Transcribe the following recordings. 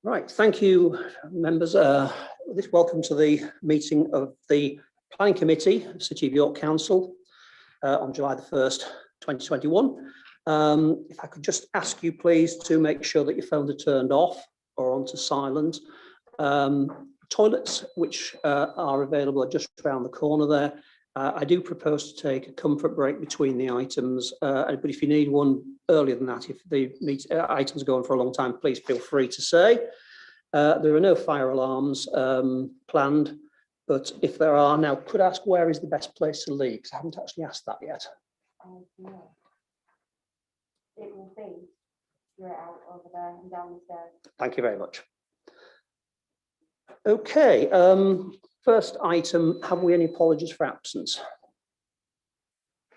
Right, thank you, members. Welcome to the meeting of the Planning Committee of City of York Council on July the 1st, 2021. If I could just ask you, please, to make sure that your phones are turned off or onto silent. Toilets, which are available, are just around the corner there. I do propose to take a comfort break between the items, but if you need one earlier than that, if the items are going for a long time, please feel free to say. There are no fire alarms planned, but if there are, now could I ask where is the best place to leave? Because I haven't actually asked that yet. No. It will be straight out over there and down the stairs. Thank you very much. Okay, first item, have we any apologies for absence?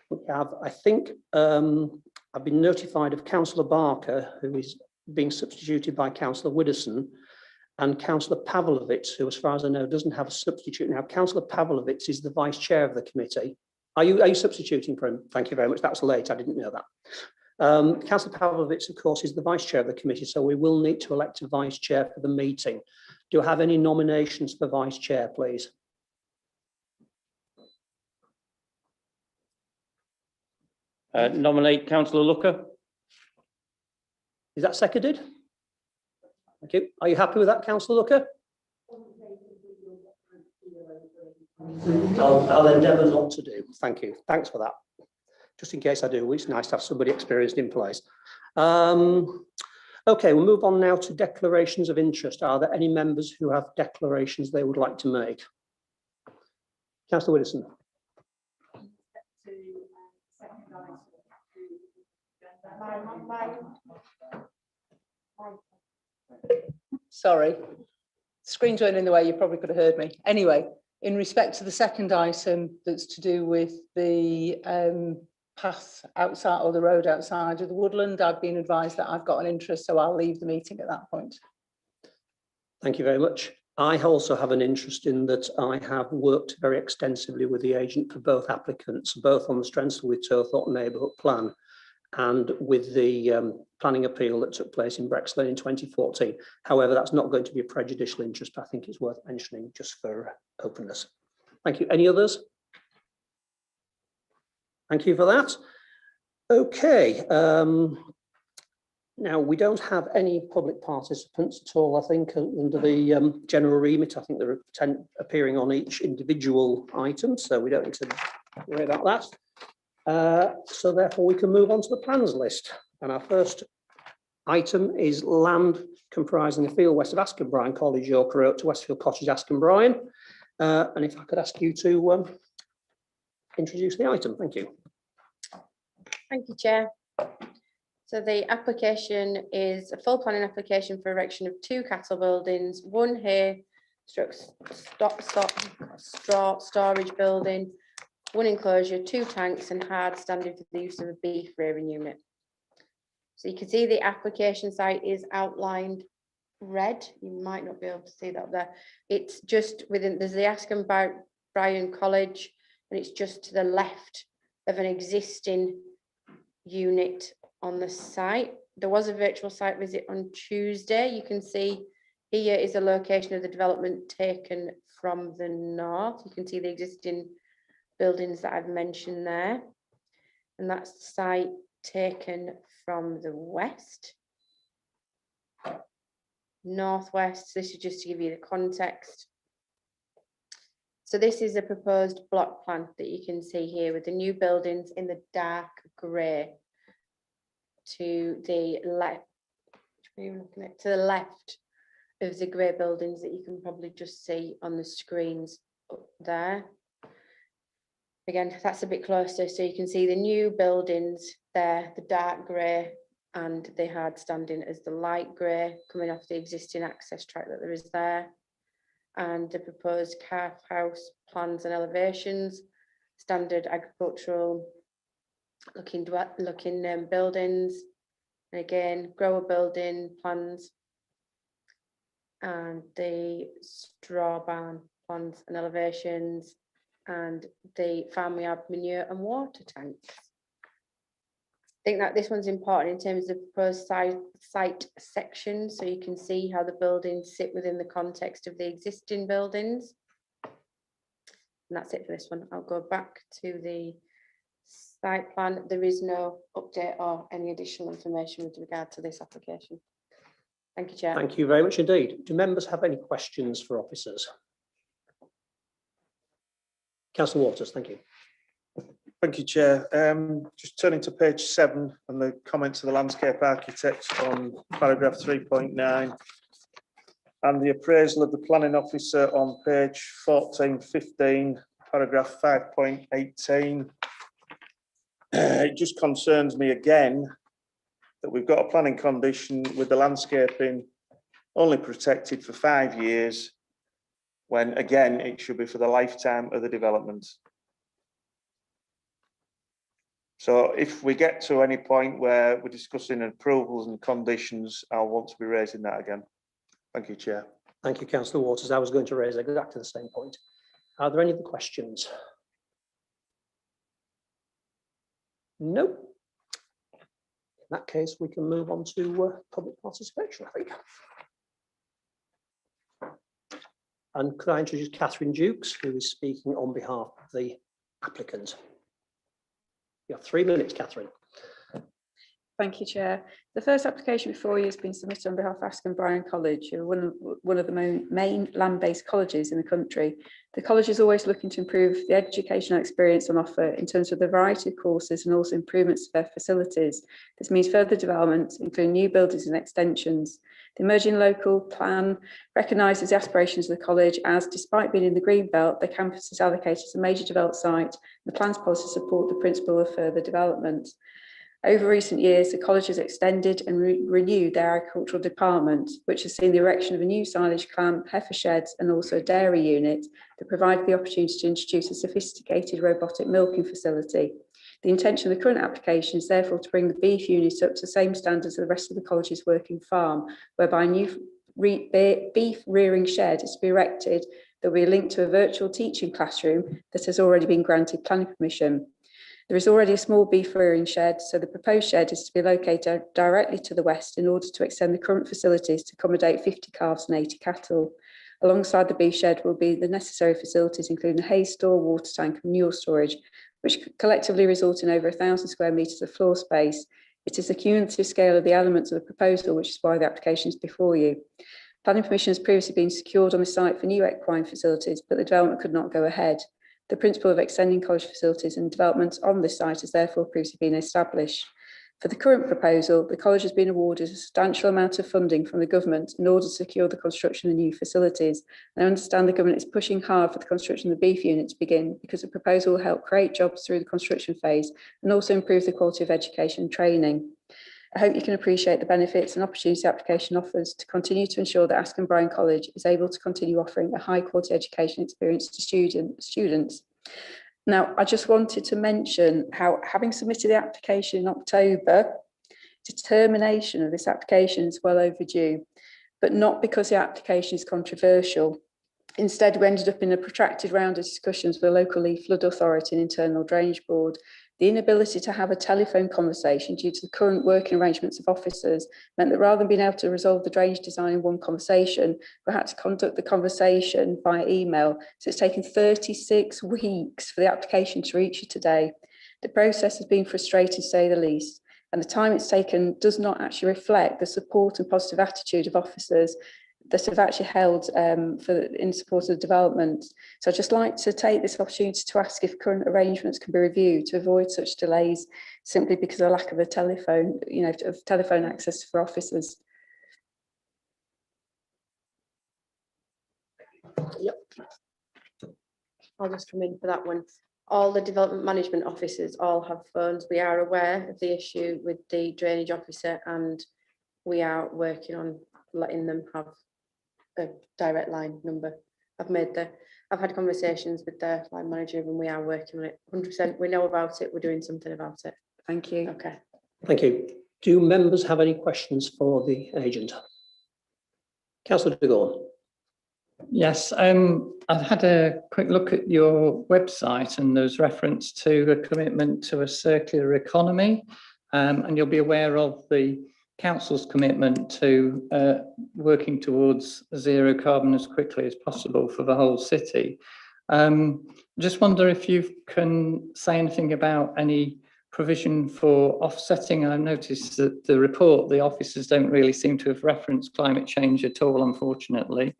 We have, I think, I've been notified of Councillor Barker, who is being substituted by Councillor Widdowson, and Councillor Pavlovitz, who, as far as I know, doesn't have a substitute now. Councillor Pavlovitz is the vice chair of the committee. Are you substituting for him? Thank you very much. That's late. I didn't know that. Councillor Pavlovitz, of course, is the vice chair of the committee, so we will need to elect a vice chair for the meeting. Do I have any nominations for vice chair, please? Nominate Councillor Looker. Is that seconded? Thank you. Are you happy with that, Councillor Looker? I'll endeavour not to do. Thank you. Thanks for that. Just in case I do, it's nice to have somebody experienced in place. Okay, we'll move on now to declarations of interest. Are there any members who have declarations they would like to make? Councillor Widdowson. Sorry, screen's weren't in the way, you probably could have heard me. Anyway, in respect to the second item that's to do with the path outside or the road outside of the woodland, I've been advised that I've got an interest, so I'll leave the meeting at that point. Thank you very much. I also have an interest in that. I have worked very extensively with the agent for both applicants, both on the Strensall-with-Turthorpe neighbourhood plan and with the planning appeal that took place in Brexley in 2014. However, that's not going to be a prejudicial interest, but I think it's worth mentioning just for openness. Thank you. Any others? Thank you for that. Okay. Now, we don't have any public participants at all, I think, under the general remit. I think there are 10 appearing on each individual item, so we don't need to worry about that. So therefore, we can move on to the plans list. And our first item is land comprising a field west of Askham, Bryan College, York Road to Westfield, Cottages, Askham, Bryan. And if I could ask you to introduce the item. Thank you. Thank you, Chair. So the application is a full planning application for erection of 2 cattle buildings, 1 hay straw storage building, 1 enclosure, 2 tanks and hard standing for the use of a beef rearing unit. So you can see the application site is outlined red. You might not be able to see that up there. It's just within, there's the Askham Bryan College, and it's just to the left of an existing unit on the site. There was a virtual site visit on Tuesday. You can see here is a location of the development taken from the north. You can see the existing buildings that I've mentioned there, and that's the site taken from the west, northwest. This is just to give you the context. So this is a proposed block plan that you can see here with the new buildings in the dark grey to the left. Which way are you looking at? To the left of the grey buildings that you can probably just see on the screens up there. Again, that's a bit closer, so you can see the new buildings there, the dark grey, and the hard standing as the light grey, coming off the existing access track that there is there. And the proposed calf house plans and elevations, standard agricultural looking buildings, and again grower building plans, and the straw barn plans and elevations, and the farmyard manure and water tanks. think that this one's important in terms of proposed site section, so you can see how the buildings sit within the context of the existing buildings. And that's it for this one. I'll go back to the site plan. There is no update or any additional information with regard to this application. Thank you, Chair. Thank you very much indeed. Do members have any questions for officers? Councillor Waters, thank you. Thank you, Chair. Just turning to page 7 and the comments of the landscape architect on paragraph 3.9 and the appraisal of the planning officer on page 14.15, paragraph 5.18. It just concerns me again that we've got a planning condition with the landscaping only protected for 5 years, when again it should be for the lifetime of the development. So if we get to any point where we're discussing approvals and conditions, I'll want to be raising that again. Thank you, Chair. Thank you, Councillor Waters. I was going to raise exactly the same point. Are there any other questions? No. In that case, we can move on to public participation, I think. And could I introduce Catherine Dukes, who is speaking on behalf of the applicant? You have 3 minutes, Catherine. Thank you, Chair. The first application before you has been submitted on behalf of Askham Bryan College, who are one of the main land-based colleges in the country. The college is always looking to improve the educational experience on offer in terms of the variety of courses and also improvements to their facilities. This means further development, including new buildings and extensions. The emerging local plan recognises the aspirations of the college as, despite being in the green belt, the campus is allocated as a major developed site. The plans policy support the principle of further development. Over recent years, the college has extended and renewed their agricultural department, which has seen the erection of a new silage clamp, heifer sheds, and also a dairy unit that provide the opportunity to introduce a sophisticated robotic milking facility. The intention of the current application is therefore to bring the beef unit up to the same standards as the rest of the college's working farm, whereby a new beef rearing shed is to be erected that will be linked to a virtual teaching classroom that has already been granted planning permission. There is already a small beef rearing shed, so the proposed shed is to be located directly to the west in order to extend the current facilities to accommodate 50 calves and 80 cattle. Alongside the beef shed will be the necessary facilities, including a hay store, water tank, and manure storage, which collectively result in over 1,000 square metres of floor space. It is the cumulative scale of the elements of the proposal, which is why the application is before you. Planning permission has previously been secured on the site for new equine facilities, but the development could not go ahead. The principle of extending college facilities and developments on this site has therefore previously been established. For the current proposal, the college has been awarded a substantial amount of funding from the government in order to secure the construction of new facilities. And I understand the government is pushing hard for the construction of the beef unit to begin, because the proposal will help create jobs through the construction phase and also improve the quality of education and training. I hope you can appreciate the benefits and opportunities the application offers to continue to ensure that Askham Bryan College is able to continue offering a high quality education experience to students. Now, I just wanted to mention how, having submitted the application in October, determination of this application is well overdue, but not because the application is controversial. Instead, we ended up in a protracted round of discussions with the local Lee Flood Authority and Internal Drainage Board. The inability to have a telephone conversation due to the current working arrangements of officers meant that rather than being able to resolve the drainage design in one conversation, we had to conduct the conversation by email. So it's taken 36 weeks for the application to reach you today. The process has been frustrating, to say the least, and the time it's taken does not actually reflect the support and positive attitude of officers that have actually held in support of the development. So I'd just like to take this opportunity to ask if current arrangements can be reviewed to avoid such delays simply because of the lack of a telephone, of telephone access for officers. Yep. I'll just come in for that one. All the development management officers all have phones. We are aware of the issue with the drainage officer, and we are working on letting them have a direct line number. I've had conversations with their line manager, and we are working on it 100%. We know about it. We're doing something about it. Thank you. Okay. Thank you. Do members have any questions for the agent? Councillor de Gorne. Yes, I've had a quick look at your website, and there's reference to a commitment to a circular economy. and you'll be aware of the council's commitment to working towards zero carbon as quickly as possible for the whole city. Just wonder if you can say anything about any provision for offsetting. I've noticed that the report, the officers don't really seem to have referenced climate change at all, unfortunately.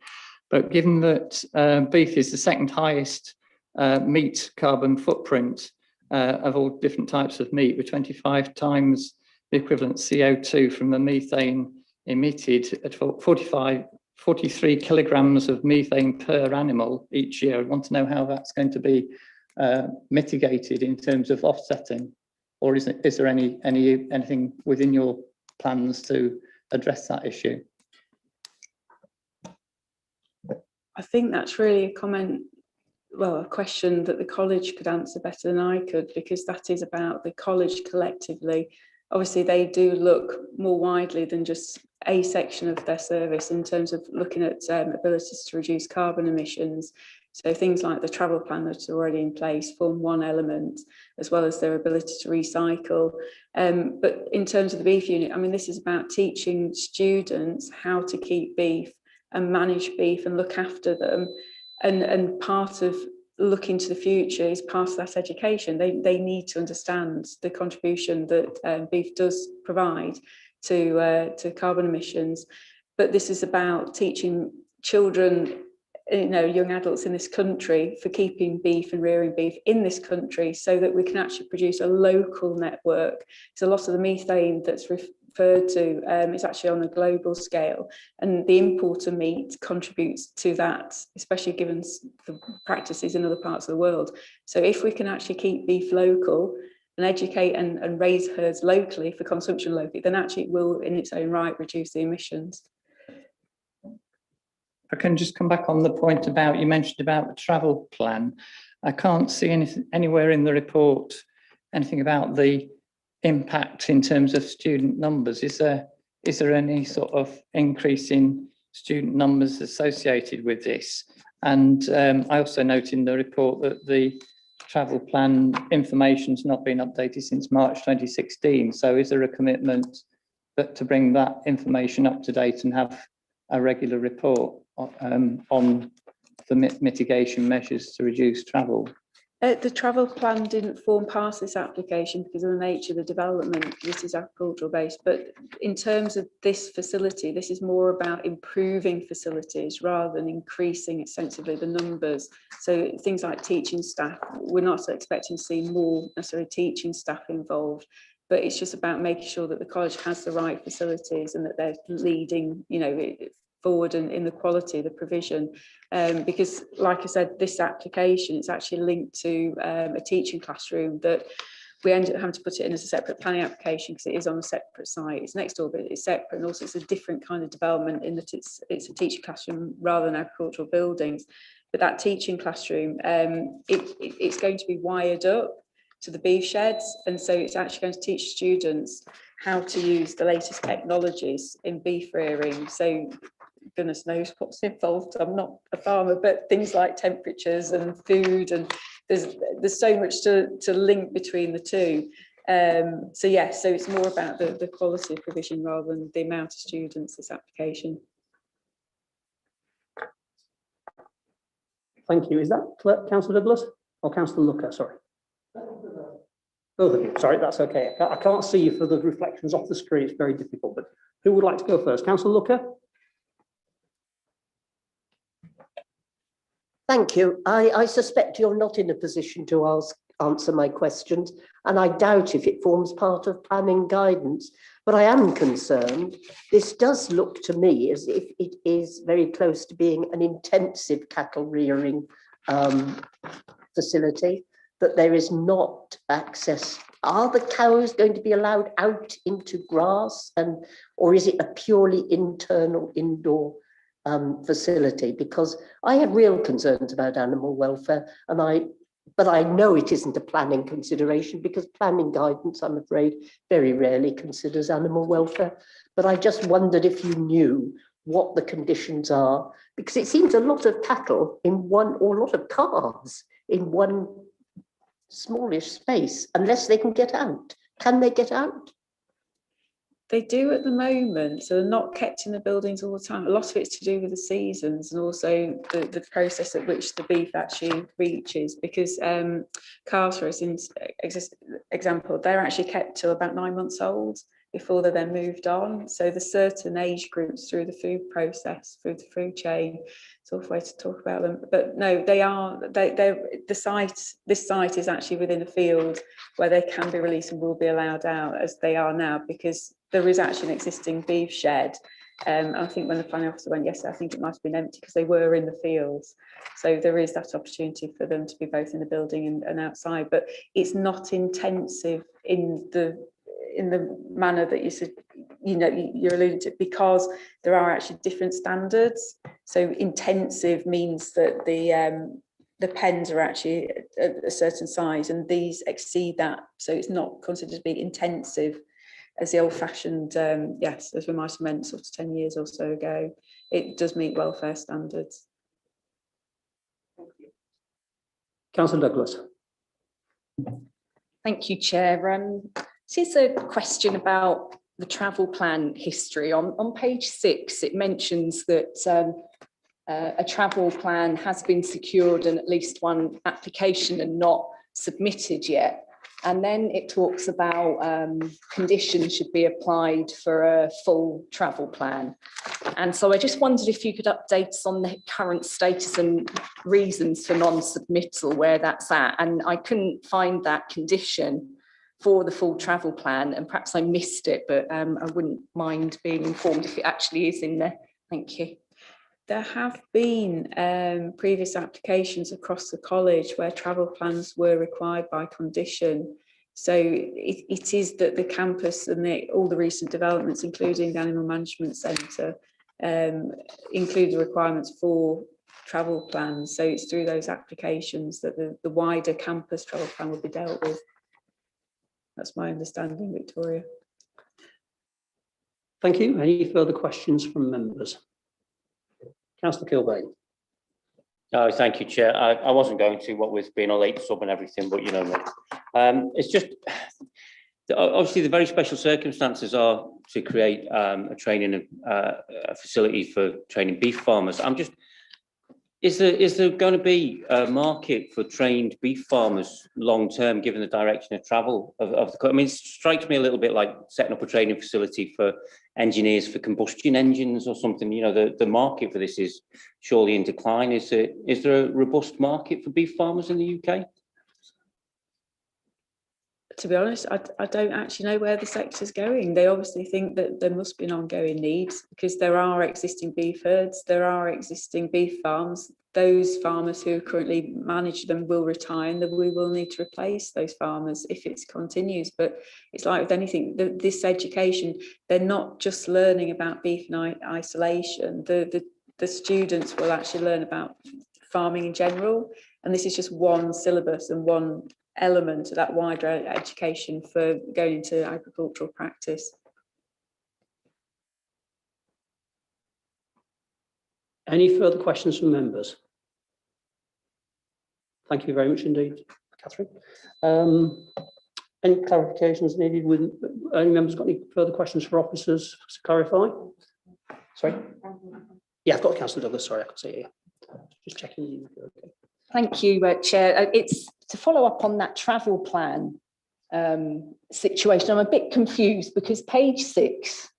But given that beef is the second highest meat carbon footprint of all different types of meat, with 25 times the equivalent CO2 from the methane emitted at 43 kilograms of methane per animal each year. I want to know how that's going to be mitigated in terms of offsetting, or is there anything within your plans to address that issue? I think that's really a comment, well, a question that the college could answer better than I could, because that is about the college collectively. Obviously, they do look more widely than just a section of their service in terms of looking at abilities to reduce carbon emissions. So things like the travel plan that's already in place form one element, as well as their ability to recycle. But in terms of the beef unit, I mean, this is about teaching students how to keep beef and manage beef and look after them. And part of looking to the future is part of that education. They need to understand the contribution that beef does provide to carbon emissions. But this is about teaching children, young adults in this country, for keeping beef and rearing beef in this country, so that we can actually produce a local network. So a lot of the methane that's referred to is actually on a global scale, and the import of meat contributes to that, especially given the practices in other parts of the world. So if we can actually keep beef local and educate and raise herds locally for consumption locally, then actually it will in its own right reduce the emissions. I can just come back on the point about, you mentioned about the travel plan. I can't see anywhere in the report anything about the impact in terms of student numbers. Is there any sort of increase in student numbers associated with this? And I also note in the report that the travel plan information's not been updated since March 2016. So is there a commitment to bring that information up to date and have a regular report on the mitigation measures to reduce travel? The travel plan didn't form part of this application because of the nature of the development. This is agricultural based, but in terms of this facility, this is more about improving facilities rather than increasing extensively the numbers. So things like teaching staff, we're not expecting to see more necessarily teaching staff involved, but it's just about making sure that the college has the right facilities and that they're leading, forward in the quality, the provision, because like I said, this application is actually linked to a teaching classroom that we ended up having to put it in as a separate planning application because it is on a separate site. It's next door, but it's separate, and also it's a different kind of development in that it's a teaching classroom rather than agricultural buildings. But that teaching classroom, it's going to be wired up to the beef sheds, and so it's actually going to teach students how to use the latest technologies in beef rearing. So goodness knows what's involved. I'm not a farmer, but things like temperatures and food, and there's so much to link between the two. So yes, so it's more about the quality of provision rather than the amount of students this application. Thank you. Is that Councillor Douglas or Councillor Looker? Sorry. Both of you. Sorry, that's okay. I can't see you for the reflections off the screen. It's very difficult. But who would like to go first? Councillor Looker? Thank you. I suspect you're not in a position to answer my questions, and I doubt if it forms part of planning guidance, but I am concerned. This does look to me as if it is very close to being an intensive cattle rearing facility, that there is not access. Are the cows going to be allowed out into grass, or is it a purely internal indoor facility? Because I have real concerns about animal welfare, but I know it isn't a planning consideration because planning guidance, I'm afraid, very rarely considers animal welfare. But I just wondered if you knew what the conditions are, because it seems a lot of cattle in one, or a lot of calves in one smallish space, unless they can get out. Can they get out? They do at the moment, so they're not kept in the buildings all the time. A lot of it's to do with the seasons and also the process at which the beef actually reaches, because calves, for instance, example, they're actually kept till about 9 months old before they're then moved on. So there's certain age groups through the food process, through the food chain. It's an awful way to talk about them. But no, this site is actually within a field where they can be released and will be allowed out as they are now, because there is actually an existing beef shed. I think when the planning officer went yesterday, I think it might have been empty because they were in the fields. So there is that opportunity for them to be both in the building and outside, but it's not intensive in the manner that you said, you're alluding to, because there are actually different standards. So intensive means that the pens are actually a certain size, and these exceed that. So it's not considered to be intensive as the old-fashioned, yes, as we might have meant sort of 10 years or so ago. It does meet welfare standards. Councillor Douglas. Thank you, Chair. This is a question about the travel plan history. On page 6, it mentions that a travel plan has been secured and at least one application and not submitted yet. And then it talks about conditions should be applied for a full travel plan. And so I just wondered if you could update us on the current status and reasons for non-submittal, where that's at. And I couldn't find that condition for the full travel plan, and perhaps I missed it, but I wouldn't mind being informed if it actually is in there. Thank you. There have been previous applications across the college where travel plans were required by condition. So it is that the campus and all the recent developments, including the Animal Management Centre, include the requirements for travel plans. So it's through those applications that the wider campus travel plan will be dealt with. That's my understanding, Victoria. Thank you. Any further questions from members? Councillor Kilbane. No, thank you, Chair. I wasn't going to, what with being a late sub and everything, but you know me. It's just, obviously the very special circumstances are to create a training facility for training beef farmers. I'm just, is there going to be a market for trained beef farmers long term, given the direction of travel of the? I mean, it strikes me a little bit like setting up a training facility for engineers for combustion engines or something. You know, the market for this is surely in decline. Is there a robust market for beef farmers in the UK? To be honest, I don't actually know where the sector's going. They obviously think that there must be an ongoing need because there are existing beef herds, there are existing beef farms. Those farmers who currently manage them will retire, and we will need to replace those farmers if it continues. But it's like with anything, this education, they're not just learning about beef in isolation. The students will actually learn about farming in general, and this is just one syllabus and one element of that wider education for going into agricultural practice. Any further questions from members? Thank you very much indeed, Catherine. Any clarifications needed? With any members got any further questions for officers to clarify? Sorry. Yeah, I've got Councillor Douglas. Sorry, I can see it here. Just checking. Okay. Thank you, Chair. It's to follow up on that travel plan situation. I'm a bit confused because page 6,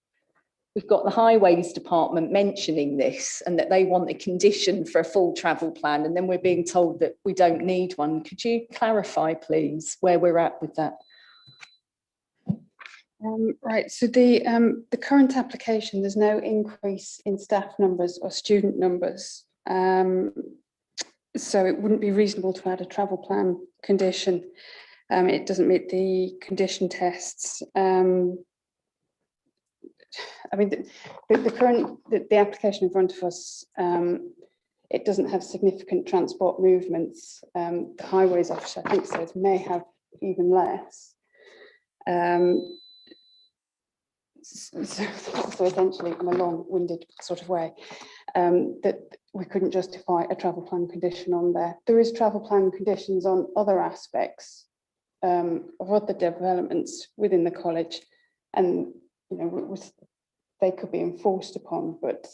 we've got the Highways Department mentioning this and that they want a condition for a full travel plan, and then we're being told that we don't need one. Could you clarify, please, where we're at with that? Right, so the current application, there's no increase in staff numbers or student numbers. So it wouldn't be reasonable to add a travel plan condition. It doesn't meet the condition tests. I mean, the application in front of us, it doesn't have significant transport movements. The highways officer, I think, says may have even less. So essentially, in a long-winded sort of way, that we couldn't justify a travel plan condition on there. There is travel plan conditions on other aspects of other developments within the college, and you know, they could be enforced upon, but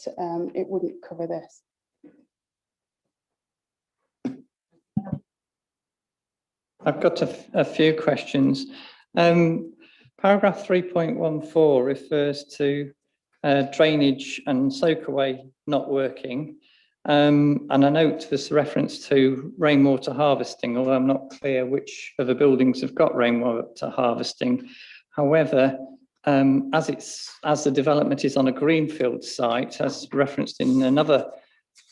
it wouldn't cover this. I've got a few questions. Paragraph 3.14 refers to drainage and soakaway not working. And I note there's a reference to rainwater harvesting, although I'm not clear which of the buildings have got rainwater harvesting. However, as the development is on a greenfield site, as referenced in another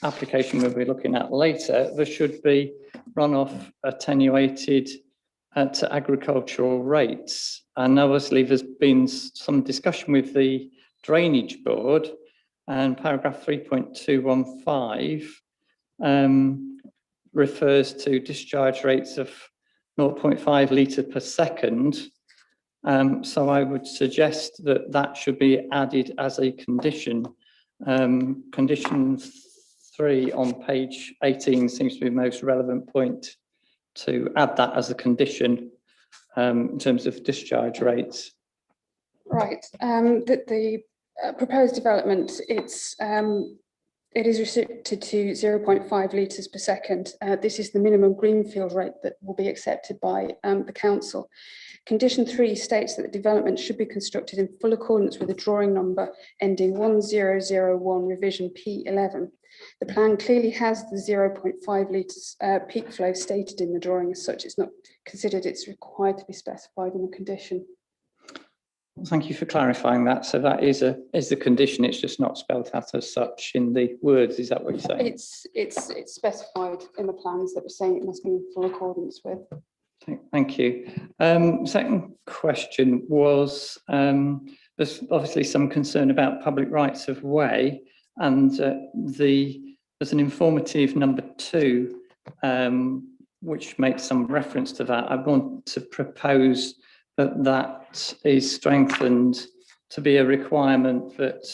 application we'll be looking at later, there should be runoff attenuated at agricultural rates. And obviously there's been some discussion with the drainage board, and paragraph 3.215 refers to discharge rates of 0.5 litre per second. So I would suggest that that should be added as a condition. Condition 3 on page 18 seems to be the most relevant point to add that as a condition in terms of discharge rates. Right, the proposed development, it is restricted to 0.5 litres per second. This is the minimum greenfield rate that will be accepted by the council. Condition 3 states that the development should be constructed in full accordance with the drawing number ending 1001 revision P11. The plan clearly has the 0.5 litres peak flow stated in the drawing. As such, it's not considered it's required to be specified in the condition. Thank you for clarifying that. So that is a condition, it's just not spelled out as such in the words, is that what you're saying? It's specified in the plans that we're saying it must be in full accordance with. Thank you. Second question was, there's obviously some concern about public rights of way, and there's an informative number 2, which makes some reference to that. I want to propose that is strengthened to be a requirement that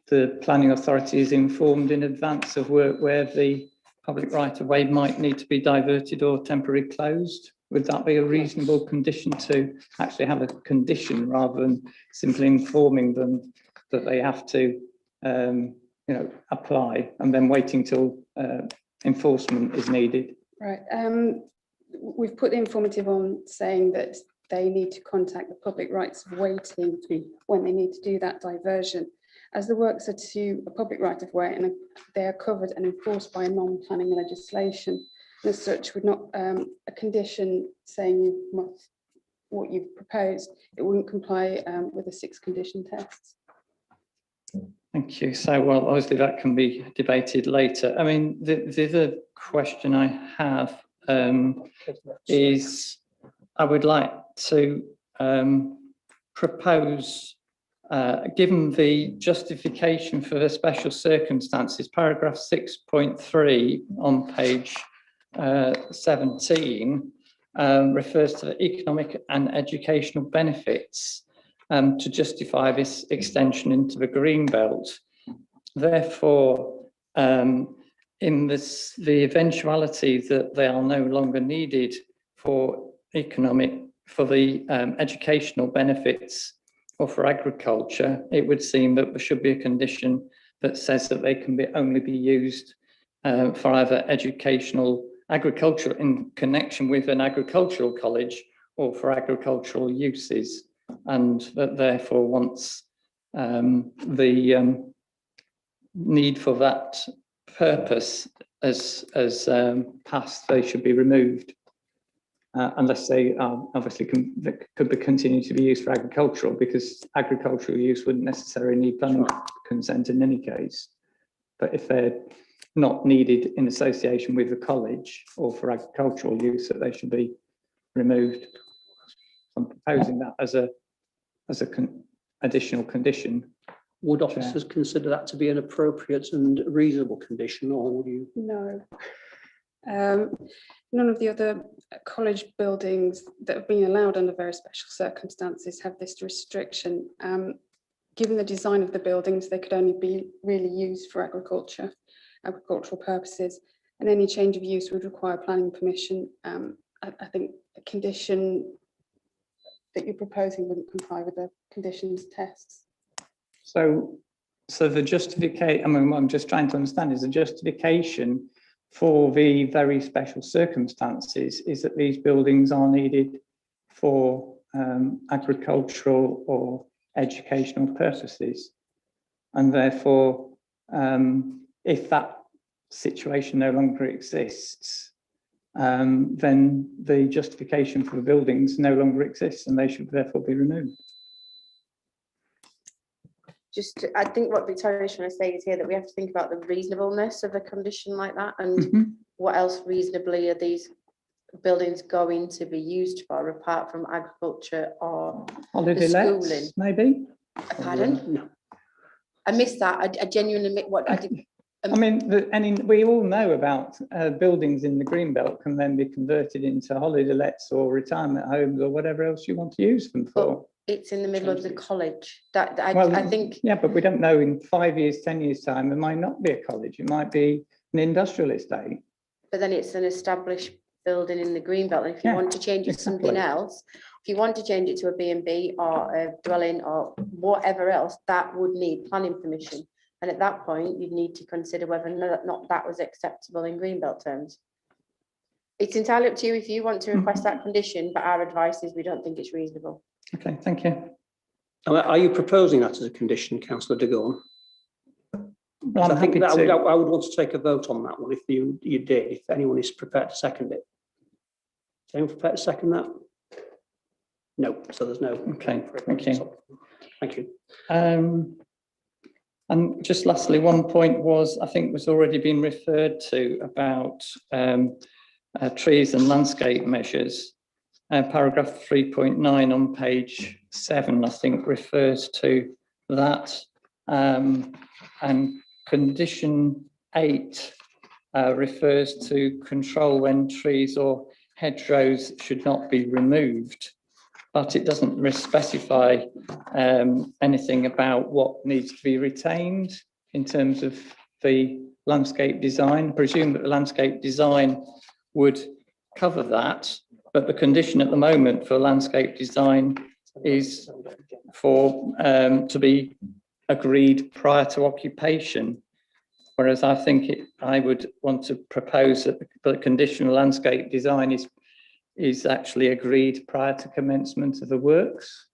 the planning authority is informed in advance of work where the public right of way might need to be diverted or temporarily closed. Would that be a reasonable condition to actually have a condition rather than simply informing them that they have to apply and then waiting till enforcement is needed? Right. We've put the informative on saying that they need to contact the public rights of way team when they need to do that diversion. As the works are to a public right of way and they are covered and enforced by non-planning legislation, and as such, would not a condition saying you must what you've proposed, it wouldn't comply with the 6 condition tests. Thank you. So, well, obviously that can be debated later. I mean, the other question I have is I would like to propose, given the justification for the special circumstances, paragraph 6.3 on page 17 refers to the economic and educational benefits to justify this extension into the green belt. Therefore, in the eventuality that they are no longer needed for the educational benefits or for agriculture, it would seem that there should be a condition that says that they can only be used for either agricultural in connection with an agricultural college or for agricultural uses, and that therefore once the need for that purpose has passed, they should be removed, unless they obviously could be continued to be used for agricultural, because agricultural use wouldn't necessarily need planning consent in any case. But if they're not needed in association with the college or for agricultural use, that they should be removed. I'm proposing that as an additional condition. Would officers consider that to be an appropriate and reasonable condition, or would you? No. None of the other college buildings that have been allowed under very special circumstances have this restriction. Given the design of the buildings, they could only be really used for agricultural purposes, and any change of use would require planning permission. I think a condition that you're proposing wouldn't comply with the conditions tests. So the justification, I mean, what I'm just trying to understand is the justification for the very special circumstances is that these buildings are needed for agricultural or educational purposes. And therefore, if that situation no longer exists, then the justification for the buildings no longer exists and they should therefore be removed. I think what Victoria's trying to say is here that we have to think about the reasonableness of a condition like that, and what else reasonably are these buildings going to be used for apart from agriculture or Holiday schooling? lets, maybe? Pardon? No. I missed that. I genuinely I mean, we all know about buildings in the Greenbelt can then be converted into holiday lets or retirement homes or whatever else you want to use them for. It's in the middle of the college. Well, I think. Yeah, but we don't know in 5 years, 10 years time, it might not be a college. It might be an industrial estate. But then it's an established building in the Greenbelt. And if you want to change it to something else, if you want to change it to a B&B or a dwelling or whatever else, that would need planning permission. And at that point, you'd need to consider whether or not that was acceptable in Greenbelt terms. It's entirely up to you if you want to request that condition, but our advice is we don't think it's reasonable. Okay, thank you. Are you proposing that as a condition, Councillor de Gorn? Well, I think that I would want to take a vote on that one if you did, if anyone is prepared to second it. Is anyone prepared to second that? No, so there's no. Okay, thank you. Thank you. And just lastly, one point was, I think was already been referred to about trees and landscape measures. Paragraph 3.9 on page 7, I think, refers to that. And condition 8 refers to control when trees or hedgerows should not be removed, but it doesn't specify anything about what needs to be retained in terms of the landscape design. I presume that the landscape design would cover that, but the condition at the moment for landscape design is for to be agreed prior to occupation. Whereas I think I would want to propose that the conditional landscape design is actually agreed prior to commencement of the works.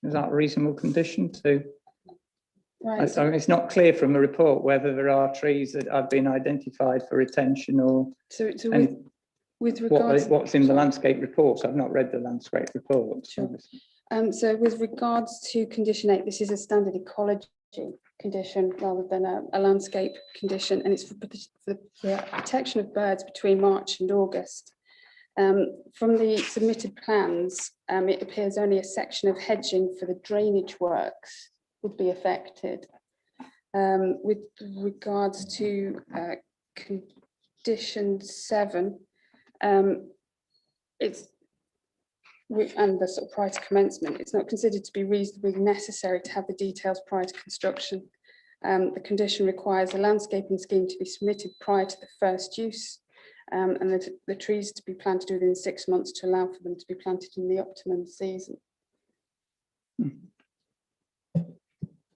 Is that a reasonable condition to? Right. So it's not clear from the report whether there are trees that have been identified for retention or with regards what's in the landscape report. I've not read the landscape report. Sure. So with regards to condition 8, this is a standard ecology condition rather than a landscape condition, and it's for the protection of birds between March and August. From the submitted plans, it appears only a section of hedging for the drainage works would be affected. With regards to condition 7, and the sort of prior to commencement, it's not considered to be reasonably necessary to have the details prior to construction. The condition requires a landscaping scheme to be submitted prior to the first use, and the trees to be planted within 6 months to allow for them to be planted in the optimum season.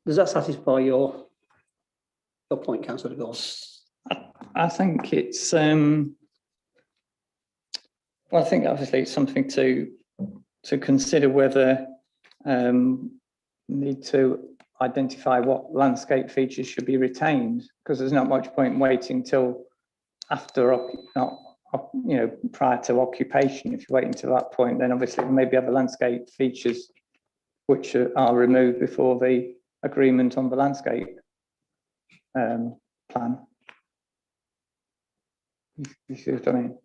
Does that satisfy your point, Councillor de Gorn? I think it's well, I think obviously it's something to consider whether need to identify what landscape features should be retained, because there's not much point waiting till after, prior to occupation. If you wait until that point, then obviously maybe other landscape features which are removed before the agreement on the landscape plan. You see what I mean?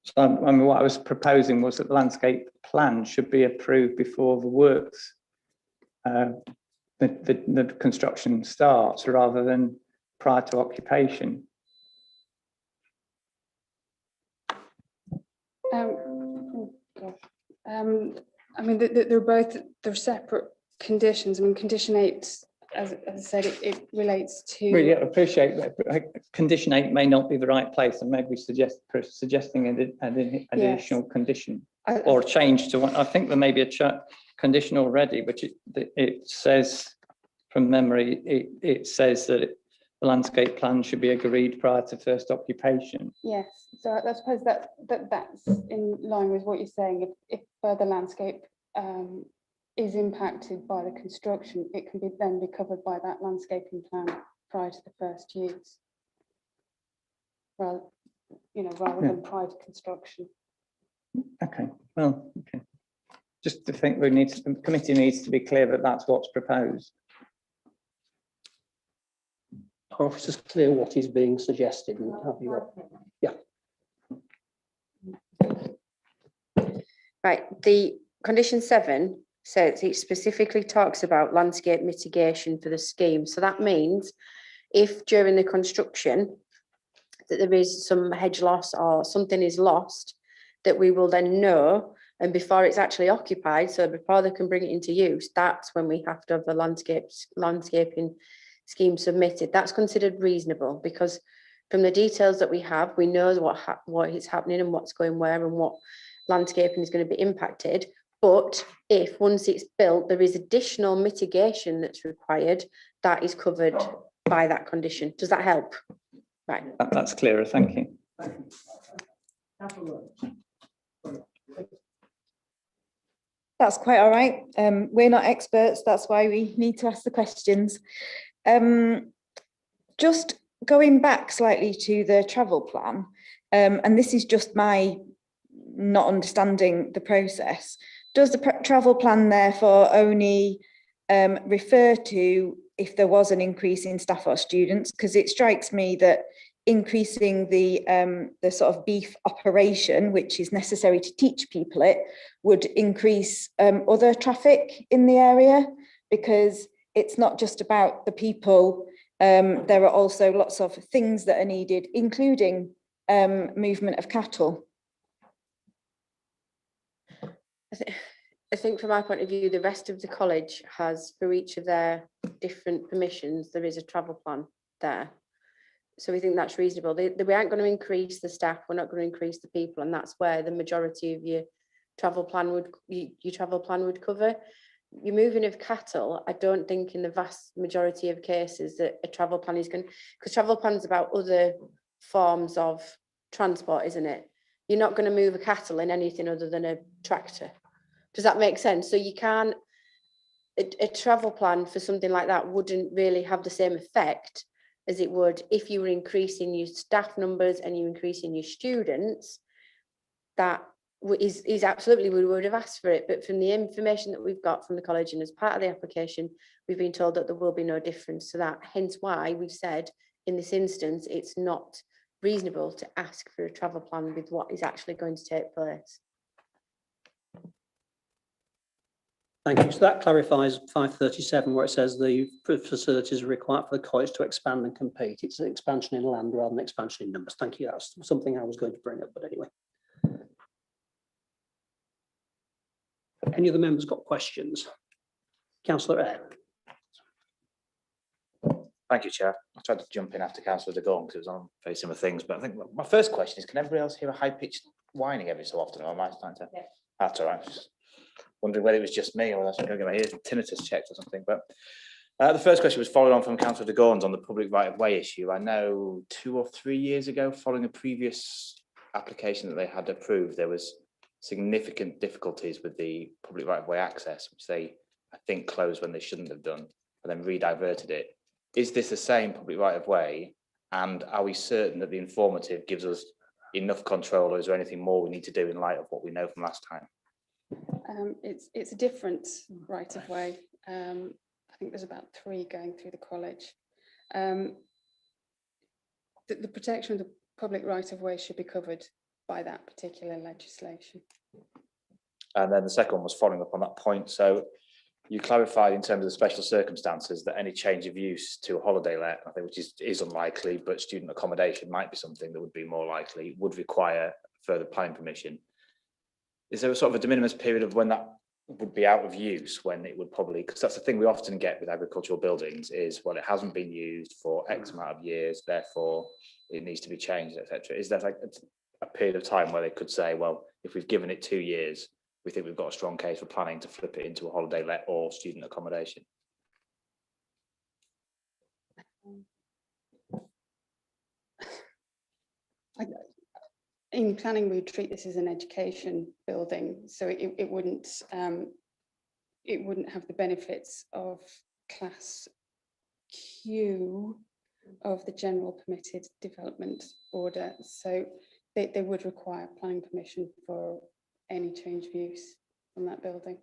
So I mean, what I was proposing was that the landscape plan should be approved before the works, the construction starts, rather than prior to occupation. I mean, they're separate conditions. I mean, condition 8 as I said, it relates to. Really appreciate that. Condition 8 may not be the right place, and maybe suggesting an additional condition or change to one. I think there may be a condition already, which it says from memory, it says that the landscape plan should be agreed prior to first occupation. Yes, so I suppose that's in line with what you're saying. If further landscape is impacted by the construction, it can then be covered by that landscaping plan prior to the first use. Rather than prior to construction. Okay, well, okay. Just to think the committee needs to be clear that that's what's proposed. Are officers clear what is being suggested? And have you got, yeah. Right, the condition 7 says it specifically talks about landscape mitigation for the scheme. So that means if during the construction that there is some hedge loss or something is lost, that we will then know, and before it's actually occupied, so before they can bring it into use, that's when we have to have the landscaping scheme submitted. That's considered reasonable because from the details that we have, we know what is happening and what's going where and what landscaping is going to be impacted. But if once it's built, there is additional mitigation that's required, that is covered by that condition. Does that help? Right. That's clearer, thank you. That's quite all right. We're not experts, that's why we need to ask the questions. Just going back slightly to the travel plan, and this is just my not understanding the process. Does the travel plan therefore only refer to if there was an increase in staff or students? Because it strikes me that increasing the sort of beef operation, which is necessary to teach people it, would increase other traffic in the area, because it's not just about the people. There are also lots of things that are needed, including movement of cattle. I think from my point of view, the rest of the college has, for each of their different permissions, there is a travel plan there. So we think that's reasonable. We aren't going to increase the staff, we're not going to increase the people, and that's where the majority of your travel plan would cover. Your moving of cattle, I don't think in the vast majority of cases that a travel plan is going, because travel plan is about other forms of transport, isn't it? You're not going to move a cattle in anything other than a tractor. Does that make sense? So you can't, a travel plan for something like that wouldn't really have the same effect as it would if you were increasing your staff numbers and you increasing your students. That is absolutely, we would have asked for it. But from the information that we've got from the college and as part of the application, we've been told that there will be no difference to that. Hence why we've said in this instance, it's not reasonable to ask for a travel plan with what is actually going to take place. Thank you. So that clarifies 537, where it says the facilities are required for the college to expand and compete. It's an expansion in land rather than expansion in numbers. Thank you. That's something I was going to bring up, but anyway. Any other members got questions? Councillor Eyre. Thank you, Chair. I tried to jump in after Councillor de Gaulle because it was on very similar things, but I think my first question is, can everybody else hear a high-pitched whining every so often, or am I starting to? Yeah. That's all right. Just wondering whether it was just me or whether I was going to get my ears tinnitus checked or something. But the first question was following on from Councillor de Gaugle's on the public right-of-way issue. I know 2 or 3 years ago, following a previous application that they had approved, there was significant difficulties with the public right-of-way access, which they, I think, closed when they shouldn't have done, and then re-diverted it. Is this the same public right-of-way? And are we certain that the informative gives us enough control, or is there anything more we need to do in light of what we know from last time? It's a different right-of-way. I think there's about 3 going through the college. The protection of the public right-of-way should be covered by that particular legislation. And then the second one was following up on that point. So you clarified in terms of the special circumstances that any change of use to a holiday let, I think, which is unlikely, but student accommodation might be something that would be more likely, would require further planning permission. Is there a sort of a de minimis period of when that would be out of use when it would probably, because that's the thing we often get with agricultural buildings is, well, it hasn't been used for X amount of years, therefore it needs to be changed, etc. Is there like a period of time where they could say, well, if we've given it 2 years, we think we've got a strong case for planning to flip it into a holiday let or student accommodation? In planning, we would treat this as an education building, so it wouldn't have the benefits of class Q of the general permitted development order. So they would require planning permission for any change of use on that building.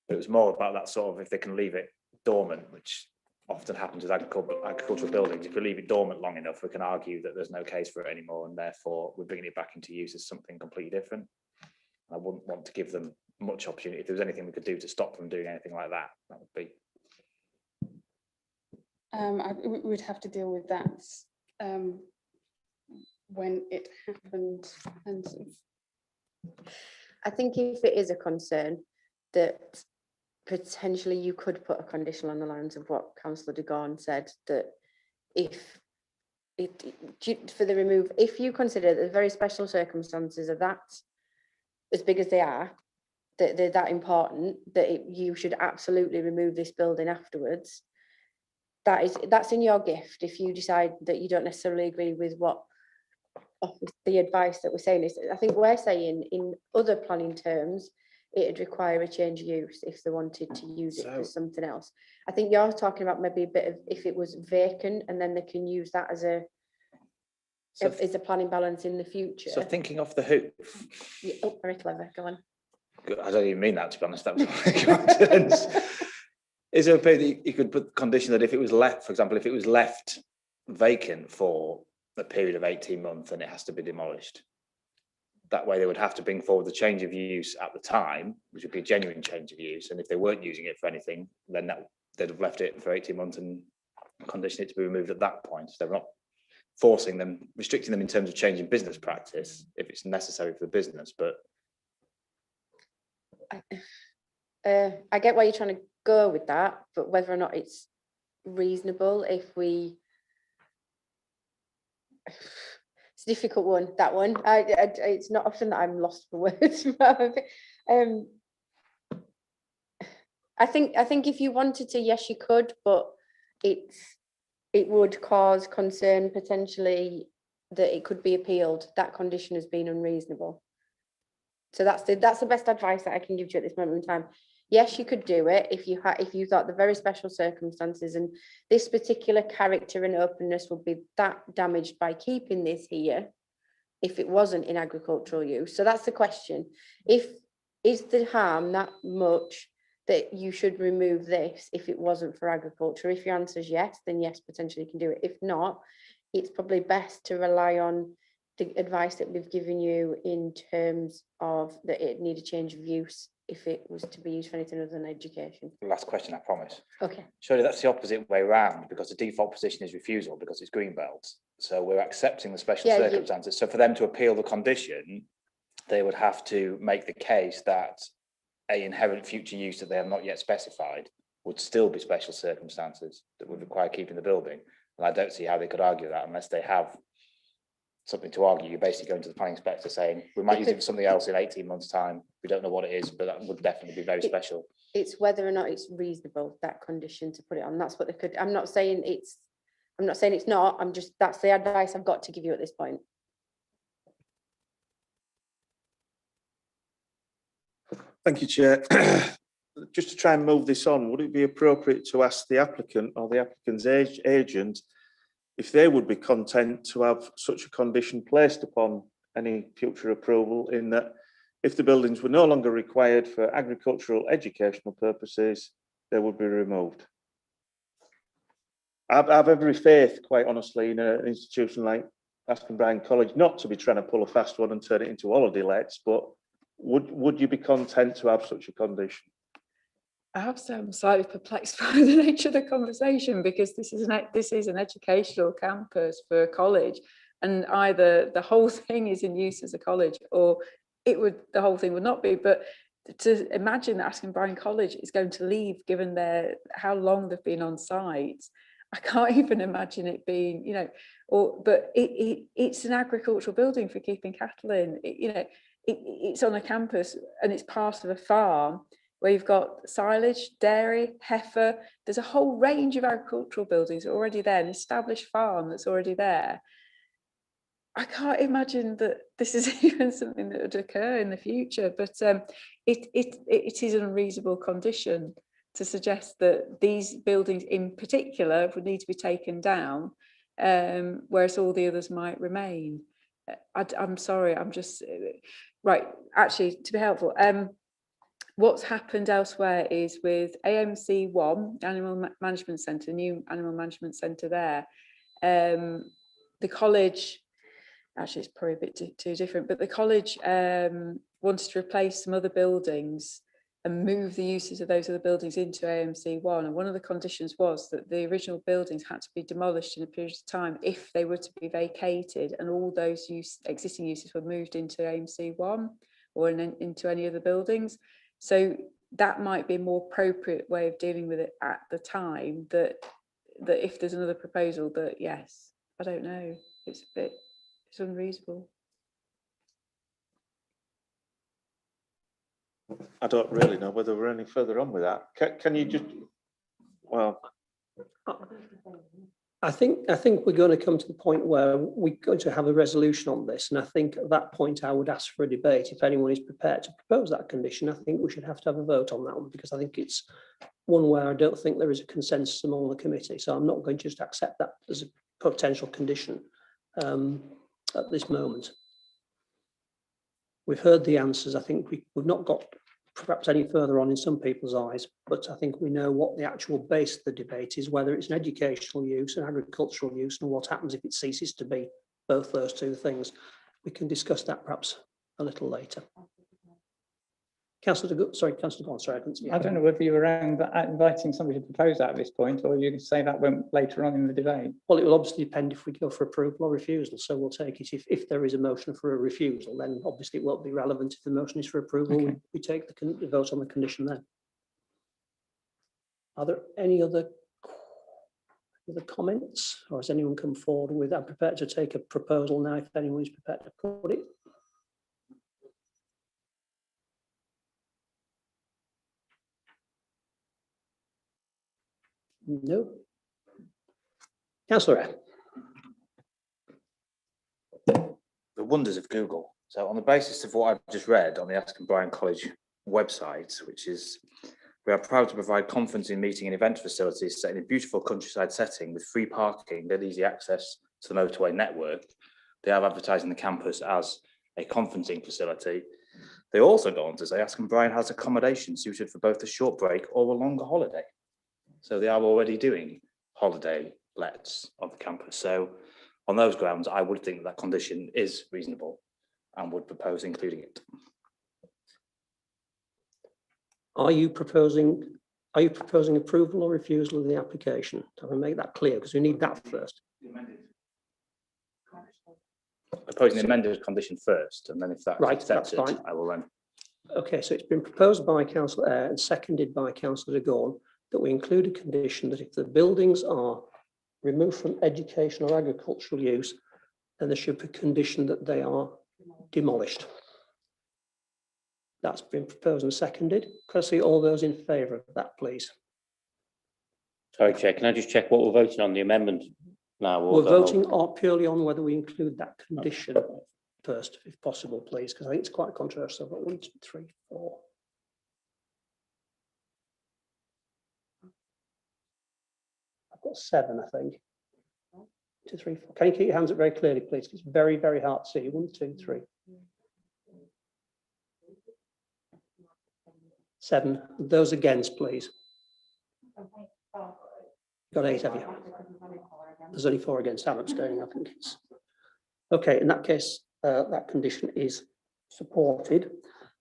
But it was more about that sort of, if they can leave it dormant, which often happens with agricultural buildings. If we leave it dormant long enough, we can argue that there's no case for it anymore, and therefore we're bringing it back into use as something completely different. I wouldn't want to give them much opportunity. If there was anything we could do to stop them doing anything like that, that would be. We would have to deal with that when it happened. And I think if it is a concern that potentially you could put a condition on the lines of what Councillor de Gorn said, that if you consider that the very special circumstances are that as big as they are, that they're that important, that you should absolutely remove this building afterwards, that's in your gift. If you decide that you don't necessarily agree with what the advice that we're saying is, I think we're saying in other planning terms, it'd require a change of use if they wanted to use it for something else. I think you're talking about maybe a bit of if it was vacant and then they can use that as a planning balance in the future. So thinking off the hoop. Yeah, oh, very clever. Go on. I don't even mean that, to be honest. That was Is there a period that you could put the condition that if it was left, for example, if it was left vacant for a period of 18 months, then it has to be demolished? That way they would have to bring forward the change of use at the time, which would be a genuine change of use. And if they weren't using it for anything, then they'd have left it for 18 months and condition it to be removed at that point. So they're not forcing them, restricting them in terms of changing business practice if it's necessary for the business. But I get why you're trying to go with that, but whether or not it's reasonable if we... It's a difficult one, that one. It's not often that I'm lost for words. I think if you wanted to, yes, you could, but it would cause concern potentially that it could be appealed. That condition has been unreasonable. So that's the best advice that I can give you at this moment in time. Yes, you could do it if you thought the very special circumstances and this particular character and openness would be that damaged by keeping this here if it wasn't in agricultural use. So that's the question. Is the harm that much that you should remove this if it wasn't for agriculture? If your answer is yes, then yes, potentially you can do it. If not, it's probably best to rely on the advice that we've given you in terms of that it need a change of use if it was to be used for anything other than education. last question, I promise. Okay. Surely that's the opposite way around, because the default position is refusal because it's green belts. So we're accepting the special circumstances. So for them to appeal the condition, they would have to make the case that an inherent future use that they have not yet specified would still be special circumstances that would require keeping the building. And I don't see how they could argue that unless they have something to argue. You're basically going to the planning inspector saying, we might use it for something else in 18 months time. We don't know what it is, but that would definitely be very special. It's whether or not it's reasonable, that condition to put it on. That's what they could. I'm not saying it's not. That's the advice I've got to give you at this point. Thank you, Chair. Just to try and move this on, would it be appropriate to ask the applicant or the applicant's agent if they would be content to have such a condition placed upon any future approval, in that if the buildings were no longer required for agricultural educational purposes, they would be removed? I have every faith, quite honestly, in an institution like Askham Bryan College, not to be trying to pull a fast one and turn it into holiday lets, but would you be content to have such a condition? I have to say I'm slightly perplexed by the nature of the conversation, because this is an educational campus for a college, and either the whole thing is in use as a college or the whole thing would not be. But to imagine that Askham Bryan College is going to leave, given how long they've been on site, I can't even imagine it being, you know, but it's an agricultural building for keeping cattle in. It's on a campus and it's part of a farm where you've got silage, dairy, heifer. There's a whole range of agricultural buildings already there, an established farm that's already there. I can't imagine that this is even something that would occur in the future, but it is an unreasonable condition to suggest that these buildings in particular would need to be taken down, whereas all the others might remain. I'm sorry, I'm just, right, actually, to be helpful, what's happened elsewhere is with AMC1, Animal Management Centre, new Animal Management Centre there, the college, actually it's probably a bit too different, but the college wanted to replace some other buildings and move the uses of those other buildings into AMC1. And one of the conditions was that the original buildings had to be demolished in a period of time if they were to be vacated, and all those existing uses were moved into AMC1 or into any other buildings. So that might be a more appropriate way of dealing with it at the time, that if there's another proposal, that yes, I don't know, it's unreasonable. I don't really know whether we're any further on with that. Can you just, well, I think we're going to come to the point where we're going to have a resolution on this, and I think at that point I would ask for a debate. If anyone is prepared to propose that condition, I think we should have to have a vote on that one, because I think it's one where I don't think there is a consensus among the committee. So I'm not going to just accept that as a potential condition at this moment. We've heard the answers. I think we've not got perhaps any further on in some people's eyes, but I think we know what the actual base of the debate is, whether it's an educational use, an agricultural use, and what happens if it ceases to be both those two things. We can discuss that perhaps a little later. Councillor, sorry, Councillor Gordon, sorry, I couldn't see. I don't know whether you were around inviting somebody to propose that at this point, or you can say that went later on in the debate. Well, it will obviously depend if we go for approval or refusal. So we'll take it if there is a motion for a refusal, then obviously it won't be relevant. If the motion is for approval, okay, we take the vote on the condition then. Are there any other comments, or has anyone come forward with? I'm prepared to take a proposal now if anyone is prepared to put it. No. Councillor. The wonders of Google. So on the basis of what I've just read on the Askham Bryan College website, which is, we are proud to provide conferencing, meeting and event facilities set in a beautiful countryside setting with free parking and easy access to the motorway network. They are advertising the campus as a conferencing facility. They also go on to say Askham Bryan has accommodation suited for both a short break or a longer holiday. So they are already doing holiday lets of the campus. So on those grounds, I would think that condition is reasonable and would propose including it. Are you proposing approval or refusal of the application? I will make that clear because we need that first. Proposing the amended condition first, and then if that's right, accepted, that's fine. I will then. Okay, so it's been proposed by Councillor Eyre and seconded by Councillor de Gaulle that we include a condition that if the buildings are removed from educational or agricultural use, then there should be a condition that they are demolished. That's been proposed and seconded. Can I see all those in favour of that, please? Sorry, Chair, can I just check what we're voting on, the amendment now? We're voting purely on whether we include that condition first, if possible, please, because I think it's quite controversial. I've got 1, 2, 3, 4. I've got 7, I think. 2, 3, 4. Can you keep your hands up very clearly, please? It's very, very hard to see. 1, 2, 3. 7. Those against, please. Got 8, have you? There's only 4 against. I'm abstaining, I think it's. Okay, in that case, that condition is supported.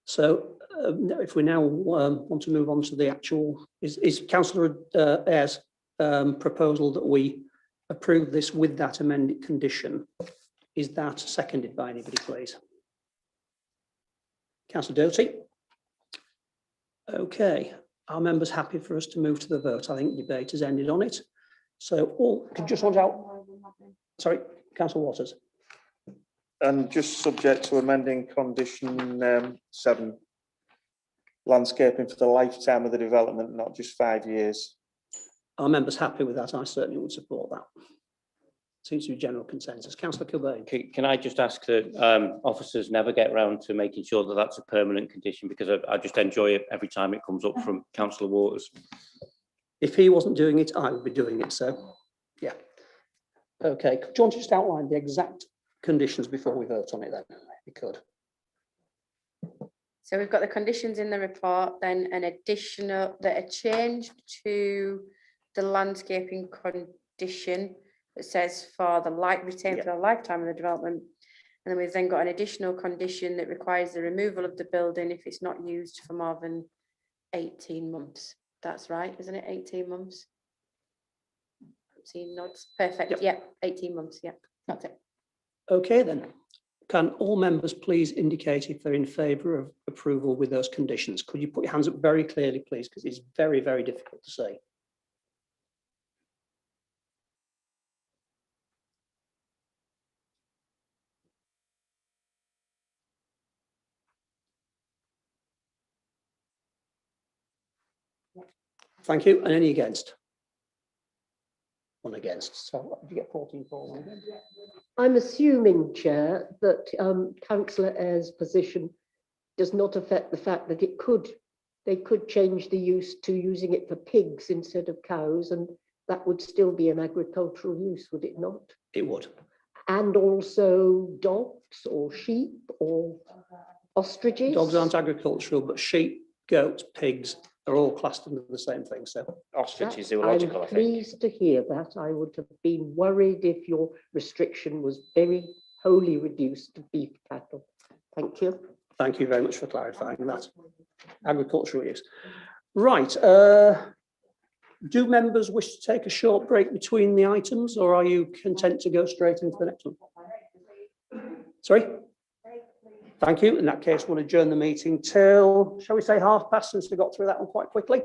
So if we now want to move on to the actual, is Councillor Eyre's proposal that we approve this with that amended condition, is that seconded by anybody, please? Councillor Doty? Okay, are members happy for us to move to the vote? I think debate has ended on it. So all, could just want out, sorry, Councillor Waters. And just subject to amending condition 7, landscaping for the lifetime of the development, not just 5 years. Are members happy with that? I certainly would support that. Seems to be general consensus. Councillor Kilbane. Can I just ask that officers never get round to making sure that that's a permanent condition, because I just enjoy it every time it comes up from Councillor Waters. If he wasn't doing it, I would be doing it. So, yeah. Okay, could you want to just outline the exact conditions before we vote on it then, if you could? So we've got the conditions in the report, then an additional, that are changed to the landscaping condition that says for the retained for the lifetime of the development. And then we've then got an additional condition that requires the removal of the building if it's not used for more than 18 months. That's right, isn't it? 18 months. See nods. Perfect. Yep. Yeah, 18 months. Yeah, that's it. Okay then. Can all members please indicate if they're in favour of approval with those conditions? Could you put your hands up very clearly, please, because it's very, very difficult to see. Thank you. And any against? One against. So what, did you get 14 for one against? I'm assuming, Chair, that Councillor Ayres' position does not affect the fact that they could change the use to using it for pigs instead of cows, and that would still be an agricultural use, would it not? It would. And also dogs or sheep or ostriches? Dogs aren't agricultural, but sheep, goats, pigs are all classed under the same thing. So Ostrich is I'm zoological, I think. pleased to hear that. I would have been worried if your restriction was very wholly reduced to beef cattle. Thank you. thank you very much for clarifying that. Agricultural use. Right. Do members wish to take a short break between the items, or are you content to go straight into the next one? Sorry? Thank you. In that case, we'll adjourn the meeting till, shall we say, past, since we got through that one quite quickly.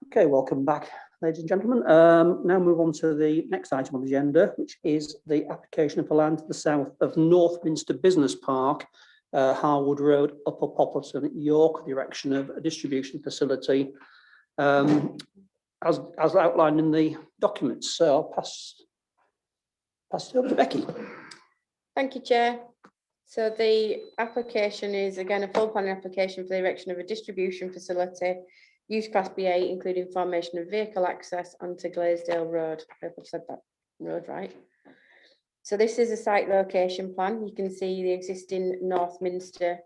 Okay, welcome back, ladies and gentlemen. Now move on to the next item on the agenda, which is the application for land to the south of Northminster Business Park, Harwood Road, Upper Poppleton, York, the erection of a distribution facility, as outlined in the documents. So I'll pass it over to Becky. Thank you, Chair. So the application is again a full planning application for the erection of a distribution facility, use class B8, including formation of vehicle access onto Glaisdale Road. I hope I've said that road right. So this is a site location plan. You can see the existing Northminster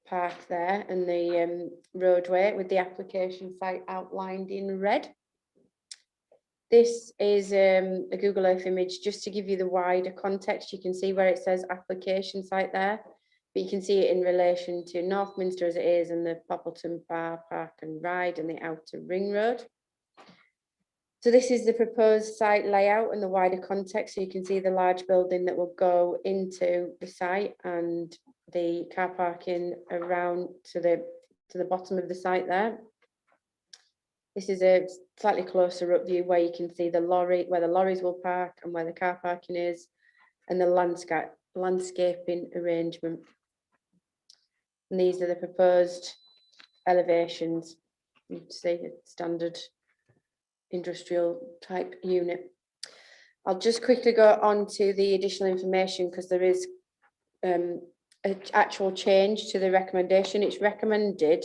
Park there and the roadway with the application site outlined in red. This is a Google Earth image just to give you the wider context. You can see where it says application site there, but you can see it in relation to Northminster as it is, and the Poppleton Bar, Park and Ride and the outer ring road. So this is the proposed site layout and the wider context. So you can see the large building that will go into the site and the car parking around to the bottom of the site there. This is a slightly closer up view where you can see the lorry, where the lorries will park and where the car parking is, and the landscaping arrangement. And these are the proposed elevations. You can see a standard industrial type unit. I'll just quickly go on to the additional information because there is an actual change to the recommendation. It's recommended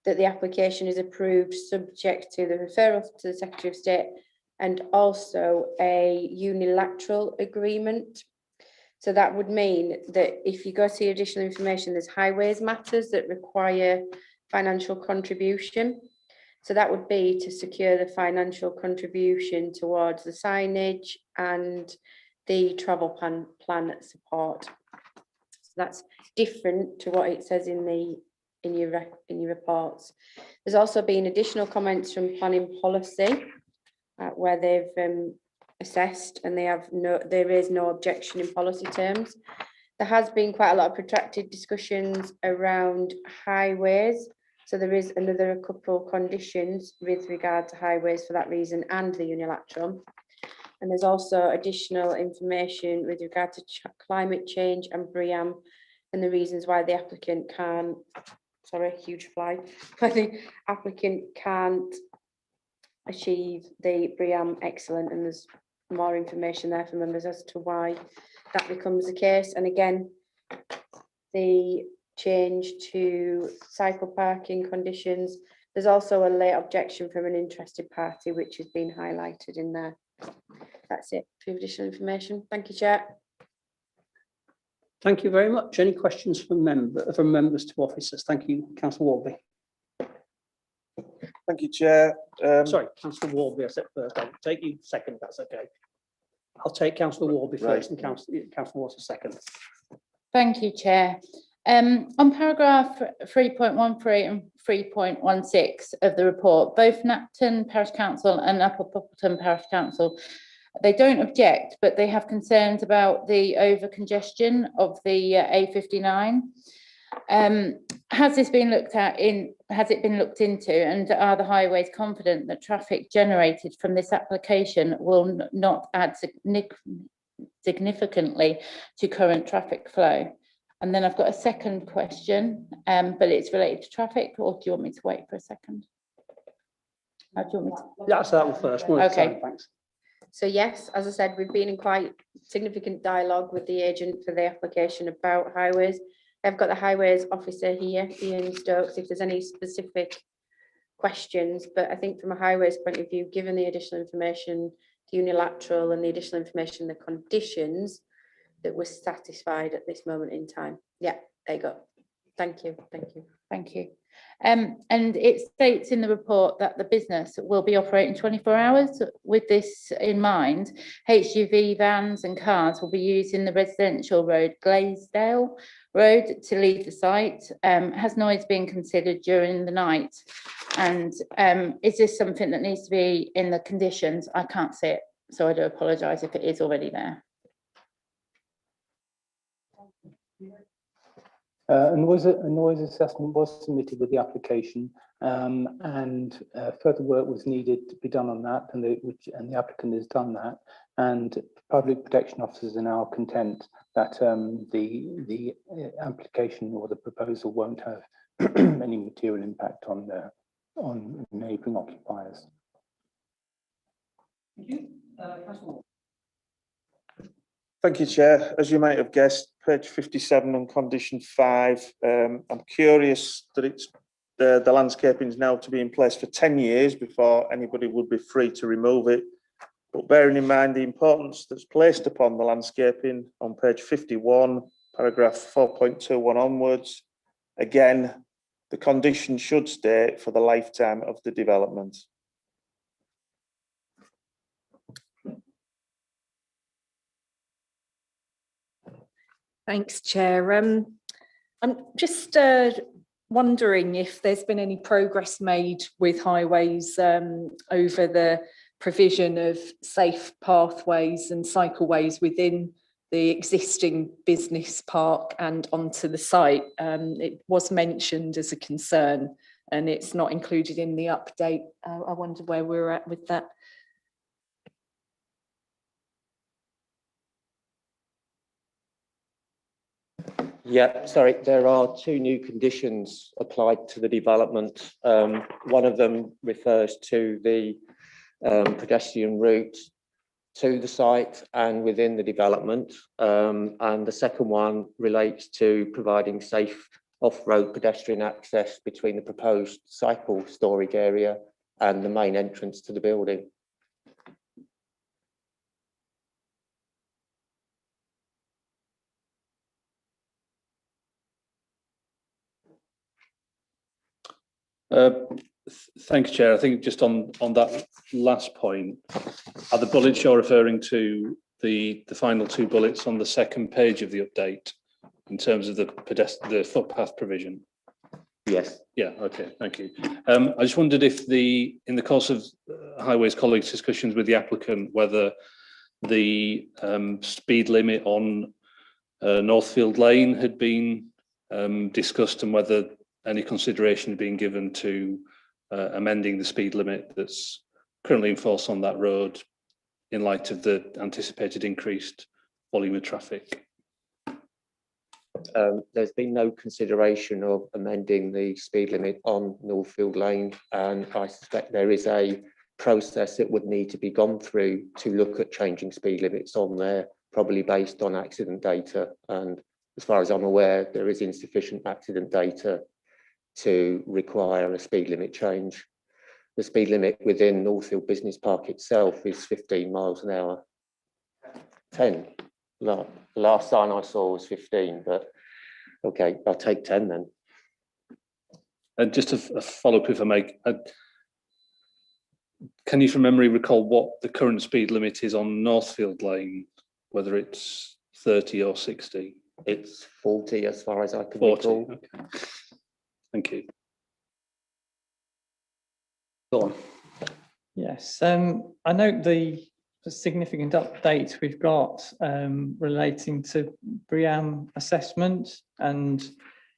that the application is approved subject to the referral to the Secretary of State and also a unilateral agreement. So that would mean that if you go to the additional information, there's highways matters that require financial contribution. So that would be to secure the financial contribution towards the signage and the travel plan support. So that's different to what it says in your reports. There's also been additional comments from planning policy where they've assessed and there is no objection in policy terms. There has been quite a lot of protracted discussions around highways. So there is another couple of conditions with regard to highways for that reason and the unilateral. And there's also additional information with regard to climate change and BREEAM and the reasons why the applicant can't, sorry, huge fly, why the applicant can't achieve the BREEAM excellent, and there's more information there for members as to why that becomes the case. And again, the change to cycle parking conditions, there's also a late objection from an interested party which has been highlighted in there. That's it for additional information. Thank you, Chair. Thank you very much. Any questions from members to officers? Thank you, Councillor Warby. Thank you, Chair. Sorry, Councillor Warby, I said first. I'll take you second, that's okay. I'll take Councillor Warby first and Councillor Waters second. Thank you, Chair. On paragraph 3.13 and 3.16 of the report, both Knapton Parish Council and Upper Poppleton Parish Council, they don't object, but they have concerns about the over congestion of the A59. Has this been looked at has it been looked into, and are the highways confident that traffic generated from this application will not add significantly to current traffic flow? And then I've got a second question, but it's related to traffic, or do you want me to wait for a second? How do you want me to? That's that one first. One at a time, thanks. So yes, as I said, we've been in quite significant dialogue with the agent for the application about highways. I've got the highways officer here, Ian Stokes, if there's any specific questions, but I think from a highways point of view, given the additional information, the unilateral and the additional information, the conditions, that we're satisfied at this moment in time. Yeah, there you go. Thank you. Thank you. Thank you. And it states in the report that the business will be operating 24 hours. With this in mind, HGV vans and cars will be used in the residential road, Glaisdale Road, to leave the site. Has noise been considered during the night? And is this something that needs to be in the conditions? I can't see it, so I do apologise if it is already there. A noise assessment was submitted with the application, and further work was needed to be done on that, and the applicant has done that. And public protection officers are now content that the application or the proposal won't have any material impact on neighbouring occupiers. Thank you. Councillor. Thank you, Chair. As you might have guessed, page 57 on condition 5. I'm curious that it's the landscaping is now to be in place for 10 years before anybody would be free to remove it. But bearing in mind the importance that's placed upon the landscaping on page 51, paragraph 4.21 onwards, again, the condition should state for the lifetime of the development. Thanks, Chair. I'm just wondering if there's been any progress made with highways over the provision of safe pathways and cycleways within the existing business park and onto the site. It was mentioned as a concern and it's not included in the update. I wonder where we're at with that. Yeah, sorry, there are 2 new conditions applied to the development. One of them refers to the pedestrian route to the site and within the development. And the second one relates to providing safe off-road pedestrian access between the proposed cycle storage area and the main entrance to the building. Thanks, Chair. I think just on that last point, are the bullets you're referring to the final 2 bullets on the second page of the update in terms of the footpath provision? Yes. Yeah. Okay. Thank you. I just wondered if in the course of Highways colleagues' discussions with the applicant, whether the speed limit on Northfield Lane had been discussed and whether any consideration being given to amending the speed limit that's currently in force on that road in light of the anticipated increased volume of traffic? There's been no consideration of amending the speed limit on Northfield Lane, and I suspect there is a process that would need to be gone through to look at changing speed limits on there, probably based on accident data. And as far as I'm aware, there is insufficient accident data to require a speed limit change. The speed limit within Northfield Business Park itself is 15 miles an hour. 10. Last sign I saw was 15, but okay, I'll take 10 then. And just a follow-up, if I may, can you from memory recall what the current speed limit is on Northfield Lane, whether it's 30 or 60? It's 40 as far as I can 40, recall. okay. Thank you. Go on. Yes, I note the significant update we've got relating to Bryan assessment and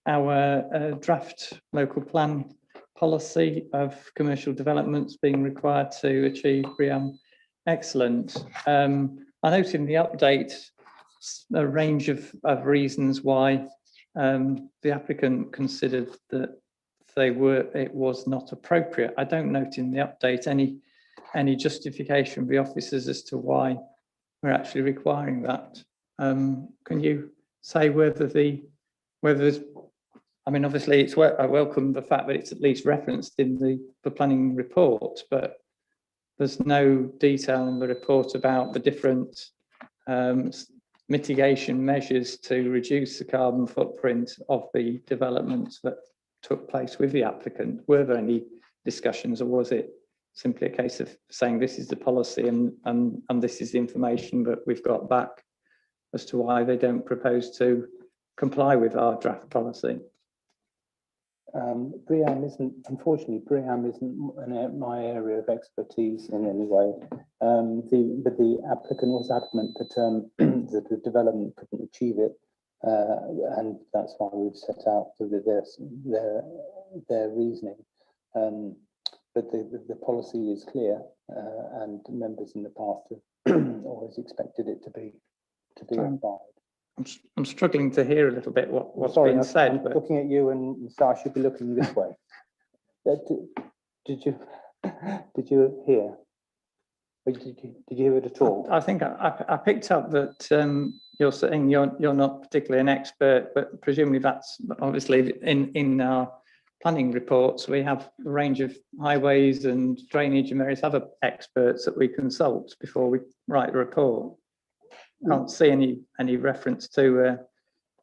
our draft local plan policy of commercial developments being required to achieve Bryan excellent. I note in the update a range of reasons why the applicant considered that it was not appropriate. I don't note in the update any justification of the officers as to why we're actually requiring that. Can you say whether there's, I mean, obviously I welcome the fact that it's at least referenced in the planning report, but there's no detail in the report about the different mitigation measures to reduce the carbon footprint of the developments that took place with the applicant. Were there any discussions, or was it simply a case of saying this is the policy and this is the information that we've got back as to why they don't propose to comply with our draft policy? Bryan isn't, unfortunately, Bryan isn't my area of expertise in any way. But the applicant was adamant that, that the development couldn't achieve it And that's why we've set out their reasoning. But the policy is clear, and members in the past have always expected it to be applied. I'm struggling to hear a little bit what's Sorry, being said. I'm But looking at you, and so I should be looking this way. Did you hear? Or did you hear it at all? I think I picked up that you're saying you're not particularly an expert, but presumably that's obviously in our planning reports. We have a range of highways and drainage and various other experts that we consult before we write the report. Can't see any reference to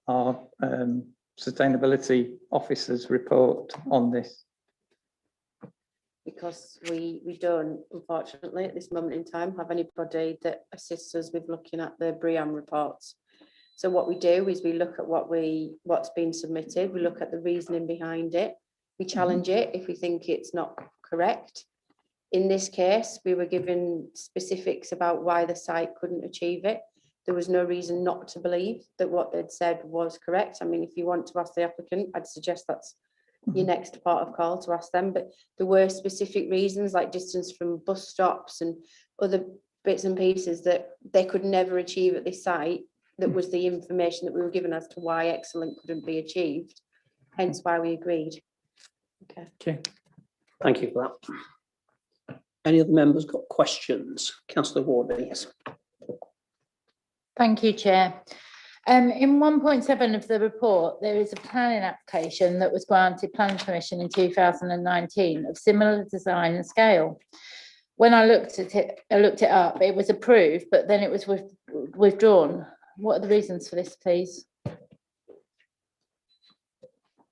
our sustainability officer's report on this. Because we don't, unfortunately, at this moment in time, have anybody that assists us with looking at the Bryan reports. So what we do is we look at what's been submitted, we look at the reasoning behind it, we challenge it if we think it's not correct. In this case, we were given specifics about why the site couldn't achieve it. There was no reason not to believe that what they'd said was correct. I mean, if you want to ask the applicant, I'd suggest that's your next part of call to ask them, but there were specific reasons like distance from bus stops and other bits and pieces that they could never achieve at this site. That was the information that we were given as to why excellent couldn't be achieved, hence why we agreed. Okay. Thank you for that. Any other members got questions? Councillor Ward, yes. Thank you, Chair. In 1.7 of the report, there is a planning application that was granted planning permission in 2019 of similar design and scale. When I looked it up, it was approved, but then it was withdrawn. What are the reasons for this, please?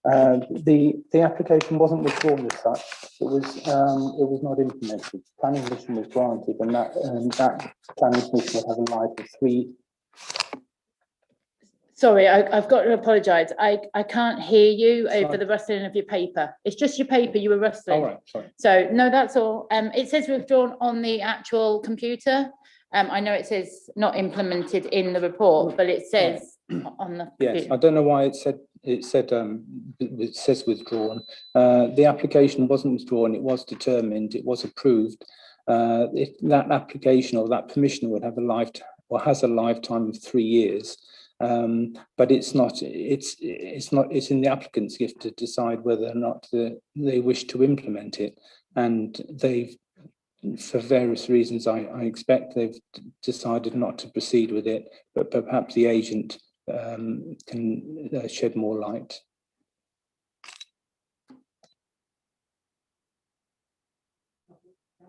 The application wasn't withdrawn as such. It was not implemented. Planning permission was granted, and that planning permission will have a life of 3. Sorry, I've got to apologise. I can't hear you over the rustling of your paper. It's just your paper you were rustling. All right, sorry. So no, that's all. It says withdrawn on the actual computer. I know it says not implemented in the report, but it says on the Yes, computer. I don't know why it says withdrawn. The application wasn't withdrawn. It was determined. It was approved. If that application or that permission would have a lifetime or has a lifetime of 3 years. But it's in the applicant's gift to decide whether or not they wish to implement it, and they've, for various reasons, I expect they've decided not to proceed with it, but perhaps the agent can shed more light.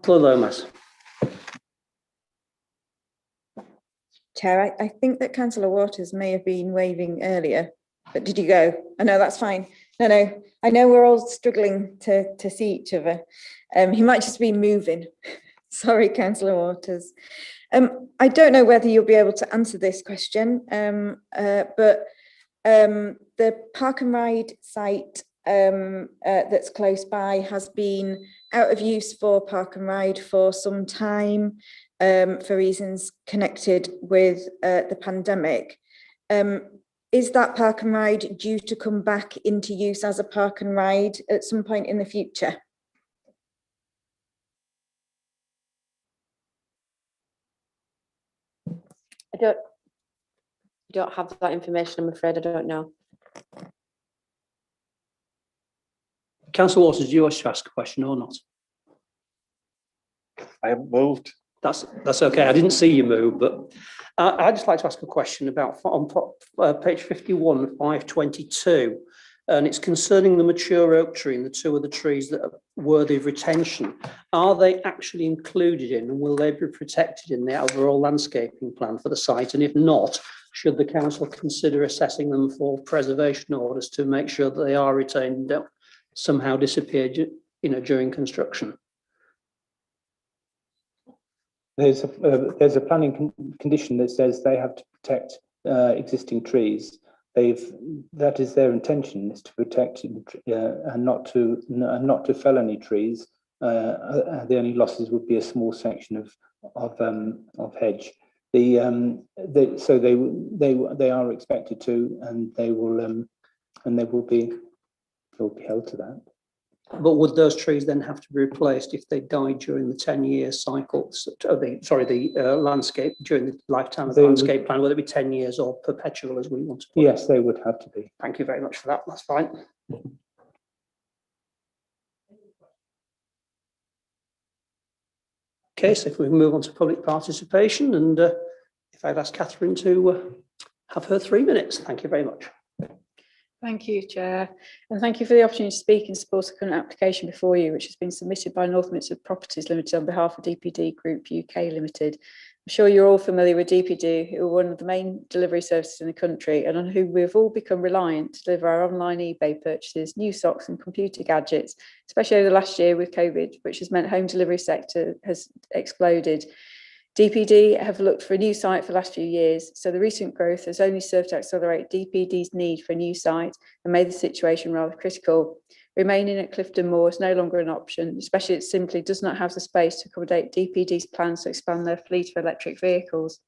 Lomas. Chair, I think that Councillor Waters may have been waving earlier, but did you go? Oh, no, that's fine. No, I know we're all struggling to see each other. He might just be moving. Sorry, Councillor Waters. I don't know whether you'll be able to answer this question, but the Park and Ride site that's close by has been out of use for Park and Ride for some time. For reasons connected with the pandemic. Is that Park and Ride due to come back into use as a Park and Ride at some point in the future? I don't have that information, I'm afraid. I don't know. Councillor Waters, do you wish to ask a question or not? I haven't moved. That's okay. I didn't see you move, but I'd just like to ask a question about on page 51, 522, and it's concerning the mature oak tree and the 2 other trees that are worthy of retention. Are they actually included in, and will they be protected in the overall landscaping plan for the site? And if not, should the council consider assessing them for preservation orders to make sure that they are retained and don't somehow disappear, during construction? There's a planning condition that says they have to protect existing trees. That is their intention, is to protect and not to fell any trees. The only losses would be a small section of hedge. so they are expected to, and they will be held to that. But would those trees then have to be replaced if they died during the 10-year cycle? The landscape during the lifetime of the landscape plan, whether it be 10 years or perpetual, as we want to put it? Yes, they would have to be. Thank you very much for that. That's fine. Okay, so if we move on to public participation, and if I'd ask Catherine to have her 3 minutes. Thank you very much. Thank you, Chair, and thank you for the opportunity to speak in support of the current application before you, which has been submitted by Northminster Properties Limited on behalf of DPD Group UK Limited. I'm sure you're all familiar with DPD, who are one of the main delivery services in the country and on whom we've all become reliant to deliver our online eBay purchases, new socks and computer gadgets, especially over the last year with COVID, which has meant home delivery sector has exploded. DPD have looked for a new site for the last few years, so the recent growth has only served to accelerate DPD's need for a new site and made the situation rather critical. Remaining at Clifton Moor is no longer an option, especially it simply does not have the space to accommodate DPD's plans to expand their fleet of electric vehicles.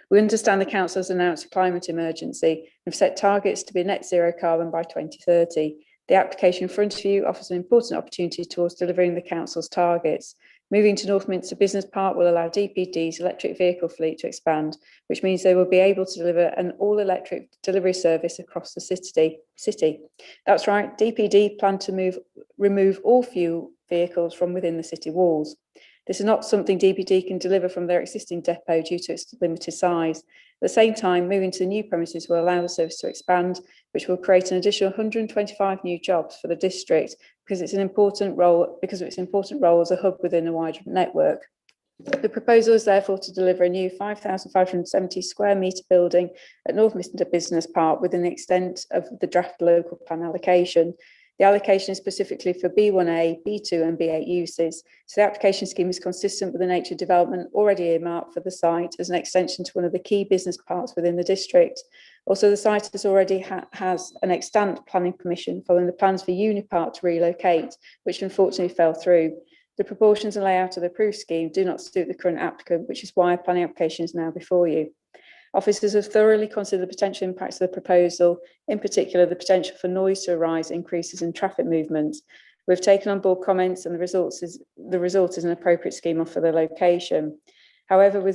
We understand the council has announced a climate emergency and have set targets to be net zero carbon by 2030. The application in front of you offers an important opportunity towards delivering the council's targets. Moving to Northminster Business Park will allow DPD's electric vehicle fleet to expand, which means they will be able to deliver an all-electric delivery service across the city. That's right, DPD plan to remove all fuel vehicles from within the city walls. This is not something DPD can deliver from their existing depot due to its limited size. At the same time, moving to the new premises will allow the service to expand, which will create an additional 125 new jobs for the district because of its important role as a hub within a wider network. The proposal is therefore to deliver a new 5,570 square metre building at Northminster Business Park within the extent of the draft local plan allocation. The allocation is specifically for B1A, B2 and B8 uses, so the application scheme is consistent with the nature of development already earmarked for the site as an extension to one of the key business parks within the district. Also, the site has already has an extant planning permission following the plans for Unipark to relocate, which unfortunately fell through. The proportions and layout of the approved scheme do not suit the current applicant, which is why a planning application is now before you. Officers have thoroughly considered the potential impacts of the proposal, in particular the potential for noise to arise, increases in traffic movements. We've taken on board comments and the result is an appropriate scheme for the location. However,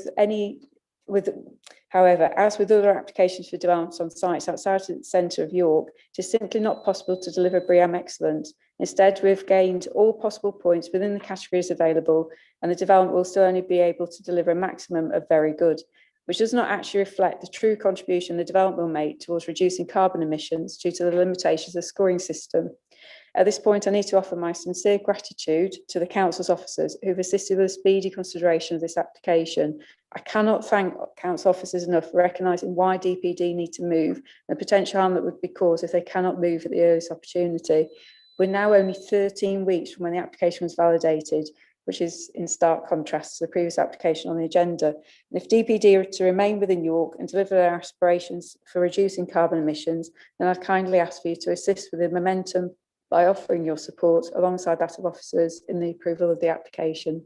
as with other applications for developments on sites outside the centre of York, it is simply not possible to deliver BREEAM Excellent. Instead, we've gained all possible points within the categories available, and the development will still only be able to deliver a maximum of very good, which does not actually reflect the true contribution the development will make towards reducing carbon emissions due to the limitations of the scoring system. At this point, I need to offer my sincere gratitude to the council's officers who've assisted with the speedy consideration of this application. I cannot thank council officers enough for recognising why DPD need to move and the potential harm that would be caused if they cannot move at the earliest opportunity. We're now only 13 weeks from when the application was validated, which is in stark contrast to the previous application on the agenda. And if DPD are to remain within York and deliver their aspirations for reducing carbon emissions, then I'd kindly ask for you to assist with the momentum by offering your support alongside that of officers in the approval of the application.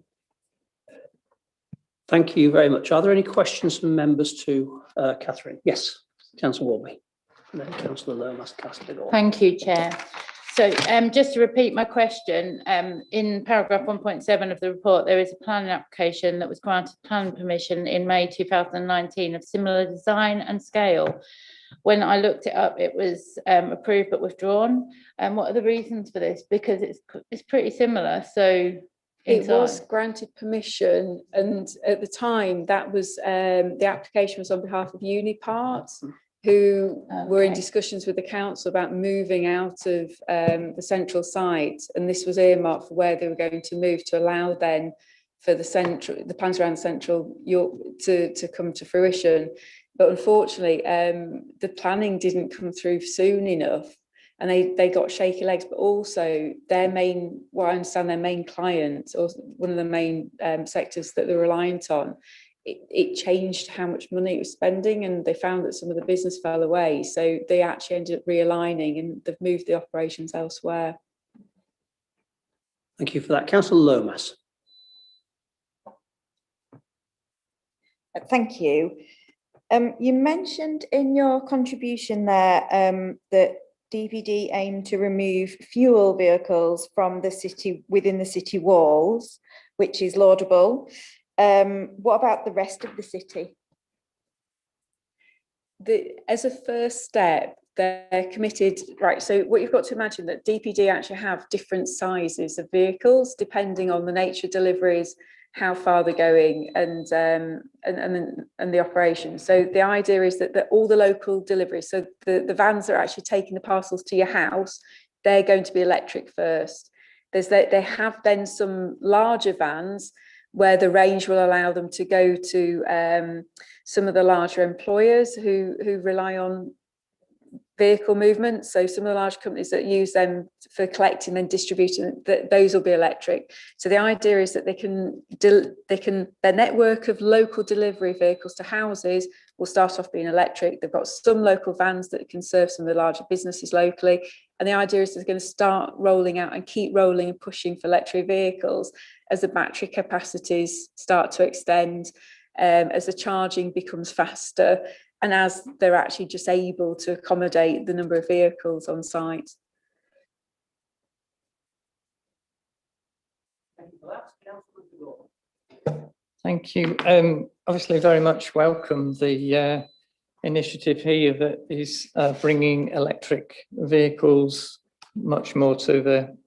Thank you very much. Are there any questions from members to Catherine? Yes, Councillor Walby. And then Councillor Lomas cast it all. Thank you, Chair. So just to repeat my question, in paragraph 1.7 of the report, there is a planning application that was granted planning permission in May 2019 of similar design and scale. When I looked it up, it was approved but withdrawn. And what are the reasons for this? Because it's pretty similar. So it was granted permission, and at the time that was the application was on behalf of Unipark, who were in discussions with the council about moving out of the central site, and this was earmarked for where they were going to move to allow then for the plans around central York to come to fruition. But unfortunately, the planning didn't come through soon enough, and they got shaky legs. But also their main client, or one of the main sectors that they're reliant on, it changed how much money it was spending, and they found that some of the business fell away. So they actually ended up realigning, and they've moved the operations elsewhere. Thank you for that. Councillor Lomas. Thank you. You mentioned in your contribution there that DPD aim to remove fuel vehicles from the city, within the city walls, which is laudable. What about the rest of the city? As a first step, they're committed, right? So what you've got to imagine that DPD actually have different sizes of vehicles depending on the nature of deliveries, how far they're going, and the operation. So the idea is that all the local deliveries, so the vans that are actually taking the parcels to your house, they're going to be electric first. They have then some larger vans where the range will allow them to go to some of the larger employers who rely on vehicle movement. So some of the large companies that use them for collecting and distributing, those will be electric. So the idea is that their network of local delivery vehicles to houses will start off being electric. They've got some local vans that can serve some of the larger businesses locally. And the idea is they're going to start rolling out and keep rolling and pushing for electric vehicles as the battery capacities start to extend, as the charging becomes faster, and as they're actually just able to accommodate the number of vehicles on site. Thank you. Obviously, very much welcome the initiative here that is bringing electric vehicles much more to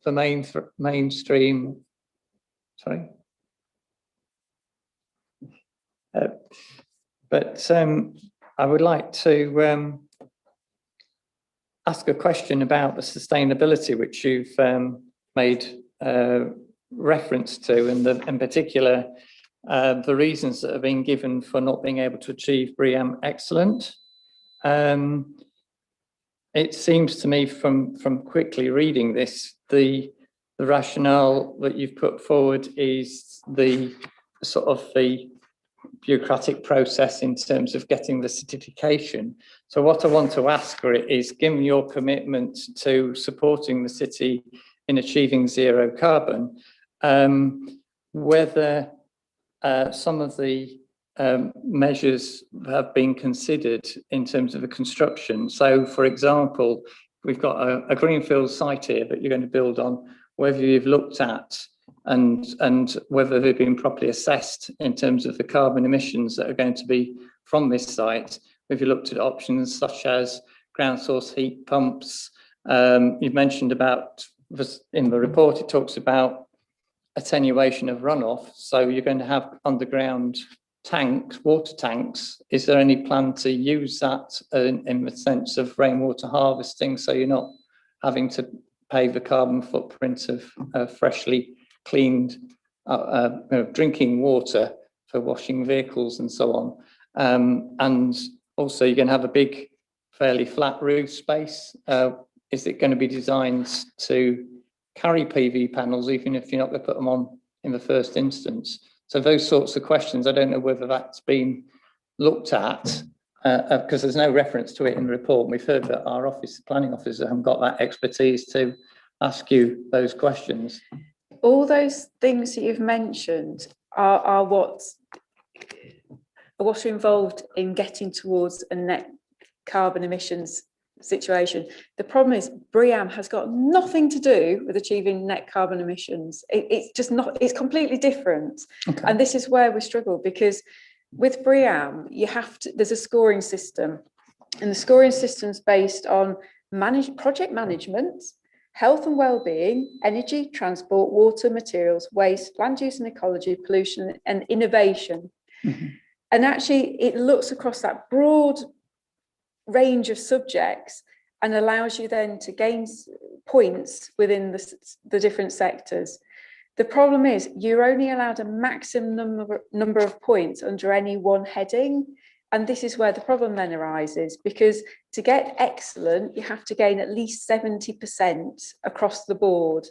the mainstream. Sorry. But I would like to ask a question about the sustainability, which you've made reference to, and in particular, the reasons that have been given for not being able to achieve BREEAM Excellent. It seems to me from quickly reading this, the rationale that you've put forward is the sort of the bureaucratic process in terms of getting the certification. So what I want to ask for it is, given your commitment to supporting the city in achieving zero carbon, whether some of the measures have been considered in terms of the construction. So for example, we've got a greenfield site here that you're going to build on, whether you've looked at and whether they've been properly assessed in terms of the carbon emissions that are going to be from this site. If you looked at options such as ground source heat pumps, you've mentioned about, in the report, it talks about attenuation of runoff. So you're going to have underground tanks, water tanks. Is there any plan to use that in the sense of rainwater harvesting, so you're not having to pay the carbon footprint of freshly cleaned drinking water for washing vehicles and so on? And also you're going to have a big, fairly flat roof space. Is it going to be designed to carry PV panels, even if you're not going to put them on in the first instance? So those sorts of questions, I don't know whether that's been looked at, because there's no reference to it in the report. We've heard that our office, planning officers, haven't got that expertise to ask you those questions. All those things that you've mentioned are what's involved in getting towards a net carbon emissions situation. The problem is BREEAM has got nothing to do with achieving net carbon emissions. It's just not, it's completely different. Okay. And this is where we struggle, because with BREEAM, there's a scoring system, and the scoring system's based on project management, health and well-being, energy, transport, water, materials, waste, land use and ecology, pollution, and innovation. Mm-hmm. And actually, it looks across that broad range of subjects and allows you then to gain points within the different sectors. The problem is you're only allowed a maximum number of points under any one heading. And this is where the problem then arises, because to get excellent, you have to gain at least 70% across the board.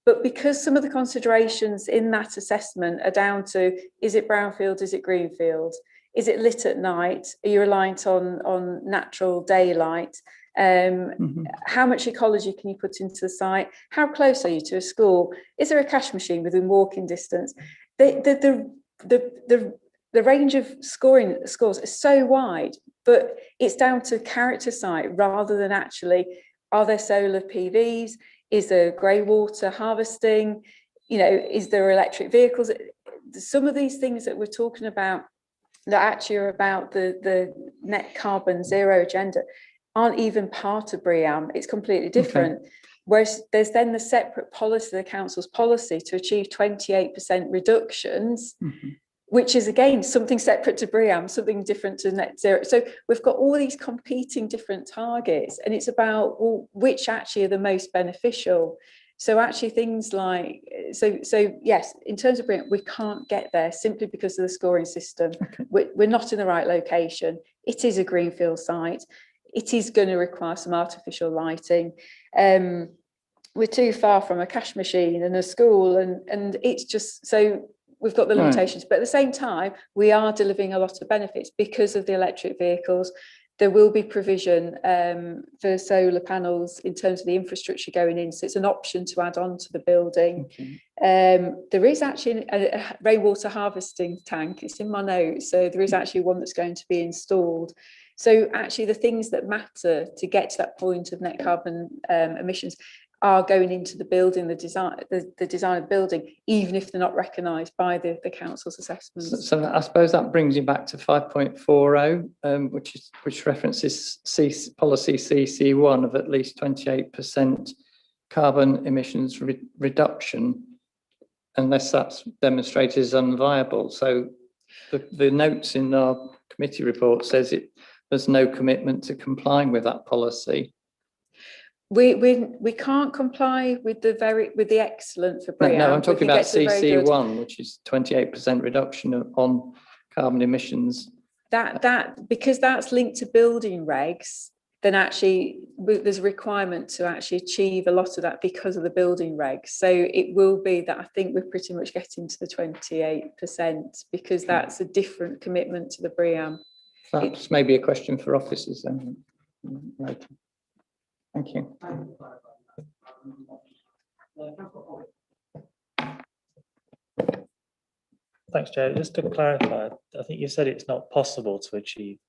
But because some of the considerations in that assessment are down to, is it brownfield, is it greenfield? Is it lit at night? Are you reliant on natural daylight? How much ecology can you put into the site? How close are you to a school? Is there a cash machine within walking distance? The the range of scores is so wide, but it's down to character site rather than actually, are there solar PVs? Is there grey water harvesting? You know, is there electric vehicles? Some of these things that we're talking about that actually are about the net carbon zero agenda aren't even part of BREEAM. It's completely different. Okay. Whereas there's then the separate policy, the council's policy to achieve 28% reductions, which is again something separate to BREEAM, something different to net zero. So we've got all these competing different targets, and it's about, well, which actually are the most beneficial. So actually things like, so yes, in terms of BREEAM, we can't get there simply because of the scoring system. Okay. We're not in the right location. It is a greenfield site. It is going to require some artificial lighting. We're too far from a cash machine and a school, and it's just, so we've got the limitations. Right. But at the same time, we are delivering a lot of benefits because of the electric vehicles. There will be provision for solar panels in terms of the infrastructure going in. So it's an option to add on to the building. Okay. There is actually a rainwater harvesting tank. It's in my notes. So there is actually one that's going to be installed. So actually the things that matter to get to that point of net carbon emissions are going into the building, the design of the building, even if they're not recognised by the council's assessments. So I suppose that brings you back to 5.40, which references policy CC1 of at least 28% carbon emissions reduction, unless that's demonstrated as unviable. So the notes in our committee report says there's no commitment to complying with that policy. We can't comply with the excellent for BREEAM. No, I'm talking about CC1, which is 28% reduction on carbon emissions. That because that's linked to building regs, then actually there's a requirement to actually achieve a lot of that because of the building regs. So it will be that I think we're pretty much getting to the 28% because that's a different commitment to the BREEAM. That's maybe a question for officers then later. Thank you. Thanks, Chair. Just to clarify, I think you said it's not possible to achieve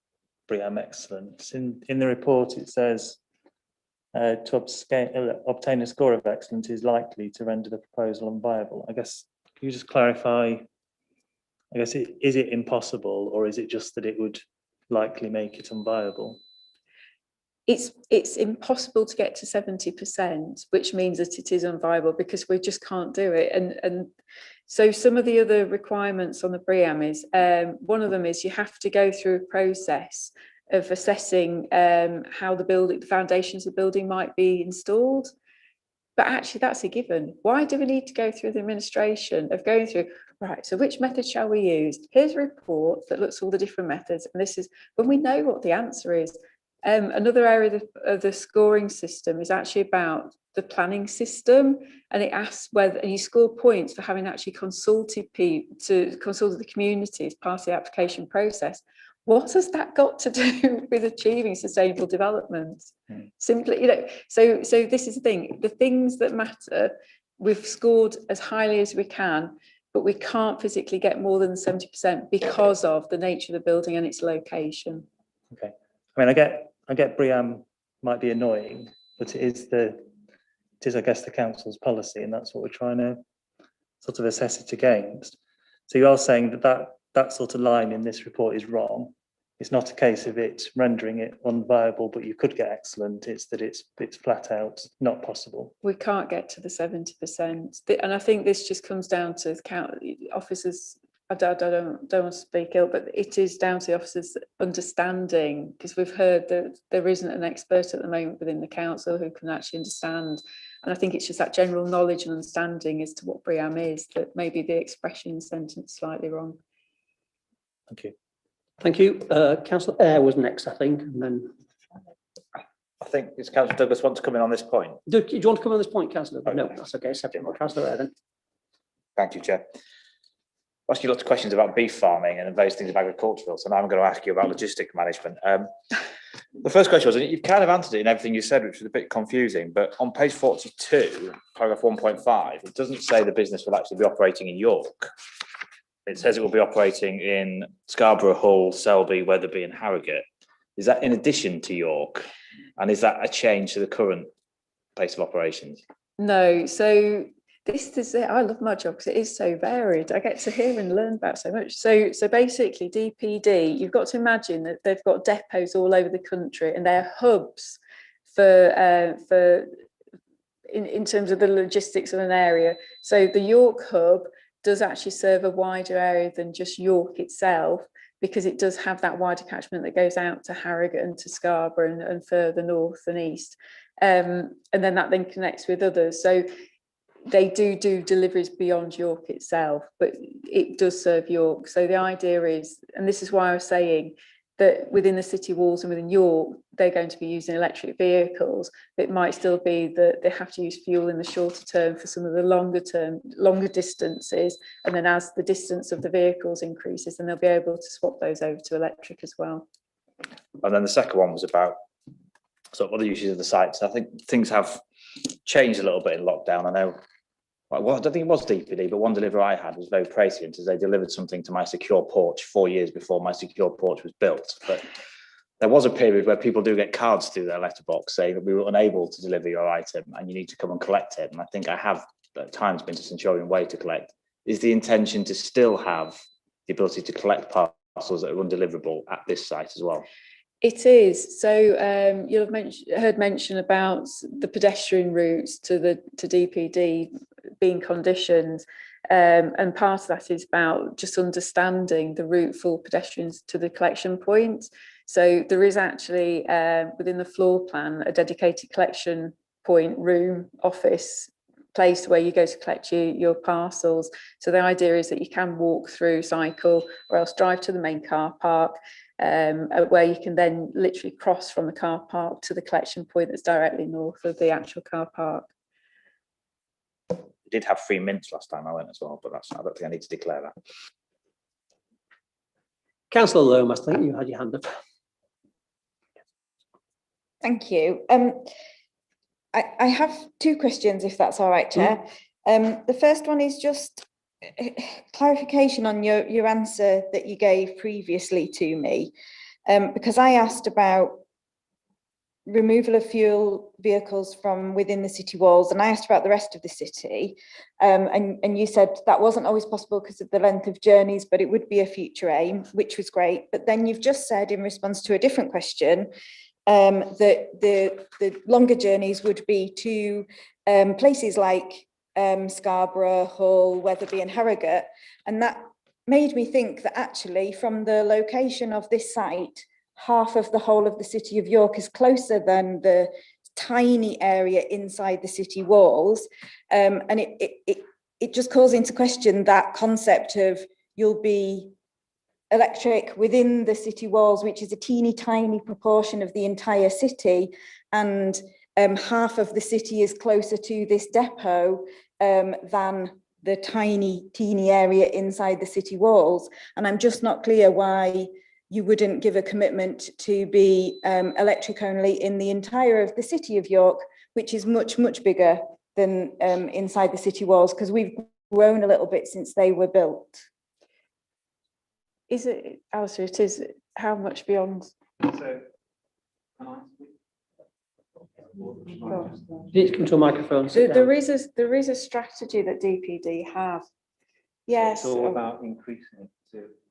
BREEAM excellence. In the report, it says to obtain a score of excellence is likely to render the proposal unviable. I guess, can you just clarify, I guess, is it impossible, or is it just that it would likely make it unviable? It's impossible to get to 70%, which means that it is unviable because we just can't do it. And so some of the other requirements on the BREEAM is, one of them is you have to go through a process of assessing how the foundations of the building might be installed. But actually that's a given. Why do we need to go through the administration of going through, right, so which method shall we use? Here's a report that looks at all the different methods. And this is when we know what the answer is. Another area of the scoring system is actually about the planning system, and it asks whether, and you score points for having actually consulted the community as part of the application process. What has that got to do with achieving sustainable development? Simply, you know, so this is the thing, the things that matter, we've scored as highly as we can, but we can't physically get more than 70% because of the nature of the building and its location. Okay. I mean, I get BREEAM might be annoying, but it is I guess the council's policy, and that's what we're trying to sort of assess it against. So you are saying that sort of line in this report is wrong. It's not a case of it rendering it unviable, but you could get excellent. It's that it's flat out not possible. We can't get to the 70%, and I think this just comes down to officers. I don't want to speak ill, but it is down to the officers understanding, because we've heard that there isn't an expert at the moment within the council who can actually understand. And I think it's just that general knowledge and understanding as to what BREEAM is that maybe the expression sentence slightly wrong. Thank you. Thank you. Councillor Eyre was next, I think, and then. I think it's Councillor Douglas wants to come in on this point. Do you want to come on this point, Councillor? Okay. No, that's okay. Separate. Councillor Eyre then. Thank you, Chair. I'll ask you lots of questions about beef farming and various things of agricultural, so now I'm going to ask you about logistic management. The first question was, and you've kind of answered it in everything you said, which was a bit confusing, but on page 42, paragraph 1.5, it doesn't say the business will actually be operating in York. it says it will be operating in Scarborough, Hull, Selby, Wetherby and Harrogate. Is that in addition to York? And is that a change to the current place of operations? No, so this is it. I love my job because it is so varied. I get to hear and learn about so much. So basically DPD, you've got to imagine that they've got depots all over the country and they're hubs for in terms of the logistics of an area. So the York hub does actually serve a wider area than just York itself, because it does have that wider catchment that goes out to Harrogate and to Scarborough and further north and east. And then that then connects with others. So they do deliveries beyond York itself, but it does serve York. So the idea is, and this is why I was saying that within the city walls and within York, they're going to be using electric vehicles. It might still be that they have to use fuel in the shorter term for some of the longer distances. And then as the distance of the vehicles increases, then they'll be able to swap those over to electric as well. And then the second one was about sort of other uses of the sites. I think things have changed a little bit in lockdown. I know, well, I don't think it was DPD, but one delivery I had was very prescient, as they delivered something to my secure porch 4 years before my secure porch was built. But there was a period where people do get cards through their letterbox saying that we were unable to deliver your item and you need to come and collect it. And I think I have at times been to Centurion Way to collect. Is the intention to still have the ability to collect parcels that are undeliverable at this site as well? It is. So you'll have heard mention about the pedestrian routes to DPD being conditioned, and part of that is about just understanding the route for pedestrians to the collection point. So there is actually within the floor plan a dedicated collection point, room, office place where you go to collect your parcels. So the idea is that you can walk through, cycle, or else drive to the main car park, where you can then literally cross from the car park to the collection point that's directly north of the actual car park. We did have free mints last time I went as well, but I don't think I need to declare that. Councillor Lomas, I think you had your hand up. Thank you. I have two questions, if that's all right, Chair. The first one is just clarification on your answer that you gave previously to me, because I asked about removal of fuel vehicles from within the city walls, and I asked about the rest of the city, and you said that wasn't always possible because of the length of journeys, but it would be a future aim, which was great. But then you've just said in response to a different question that the longer journeys would be to places like Scarborough, Hull, Wetherby and Harrogate, and that made me think that actually from the location of this site, half of the whole of the city of York is closer than the tiny area inside the city walls, and it just calls into question that concept of you'll be electric within the city walls, which is a teeny tiny proportion of the entire city, and half of the city is closer to this depot than the teeny area inside the city walls. And I'm just not clear why you wouldn't give a commitment to be electric only in the entire of the city of York, which is much bigger than inside the city walls, because we've grown a little bit since they were built. Is it, Alistair, it is how much beyond? You need to come to a microphone. There is a strategy that DPD have. Yes. It's all about increasing it.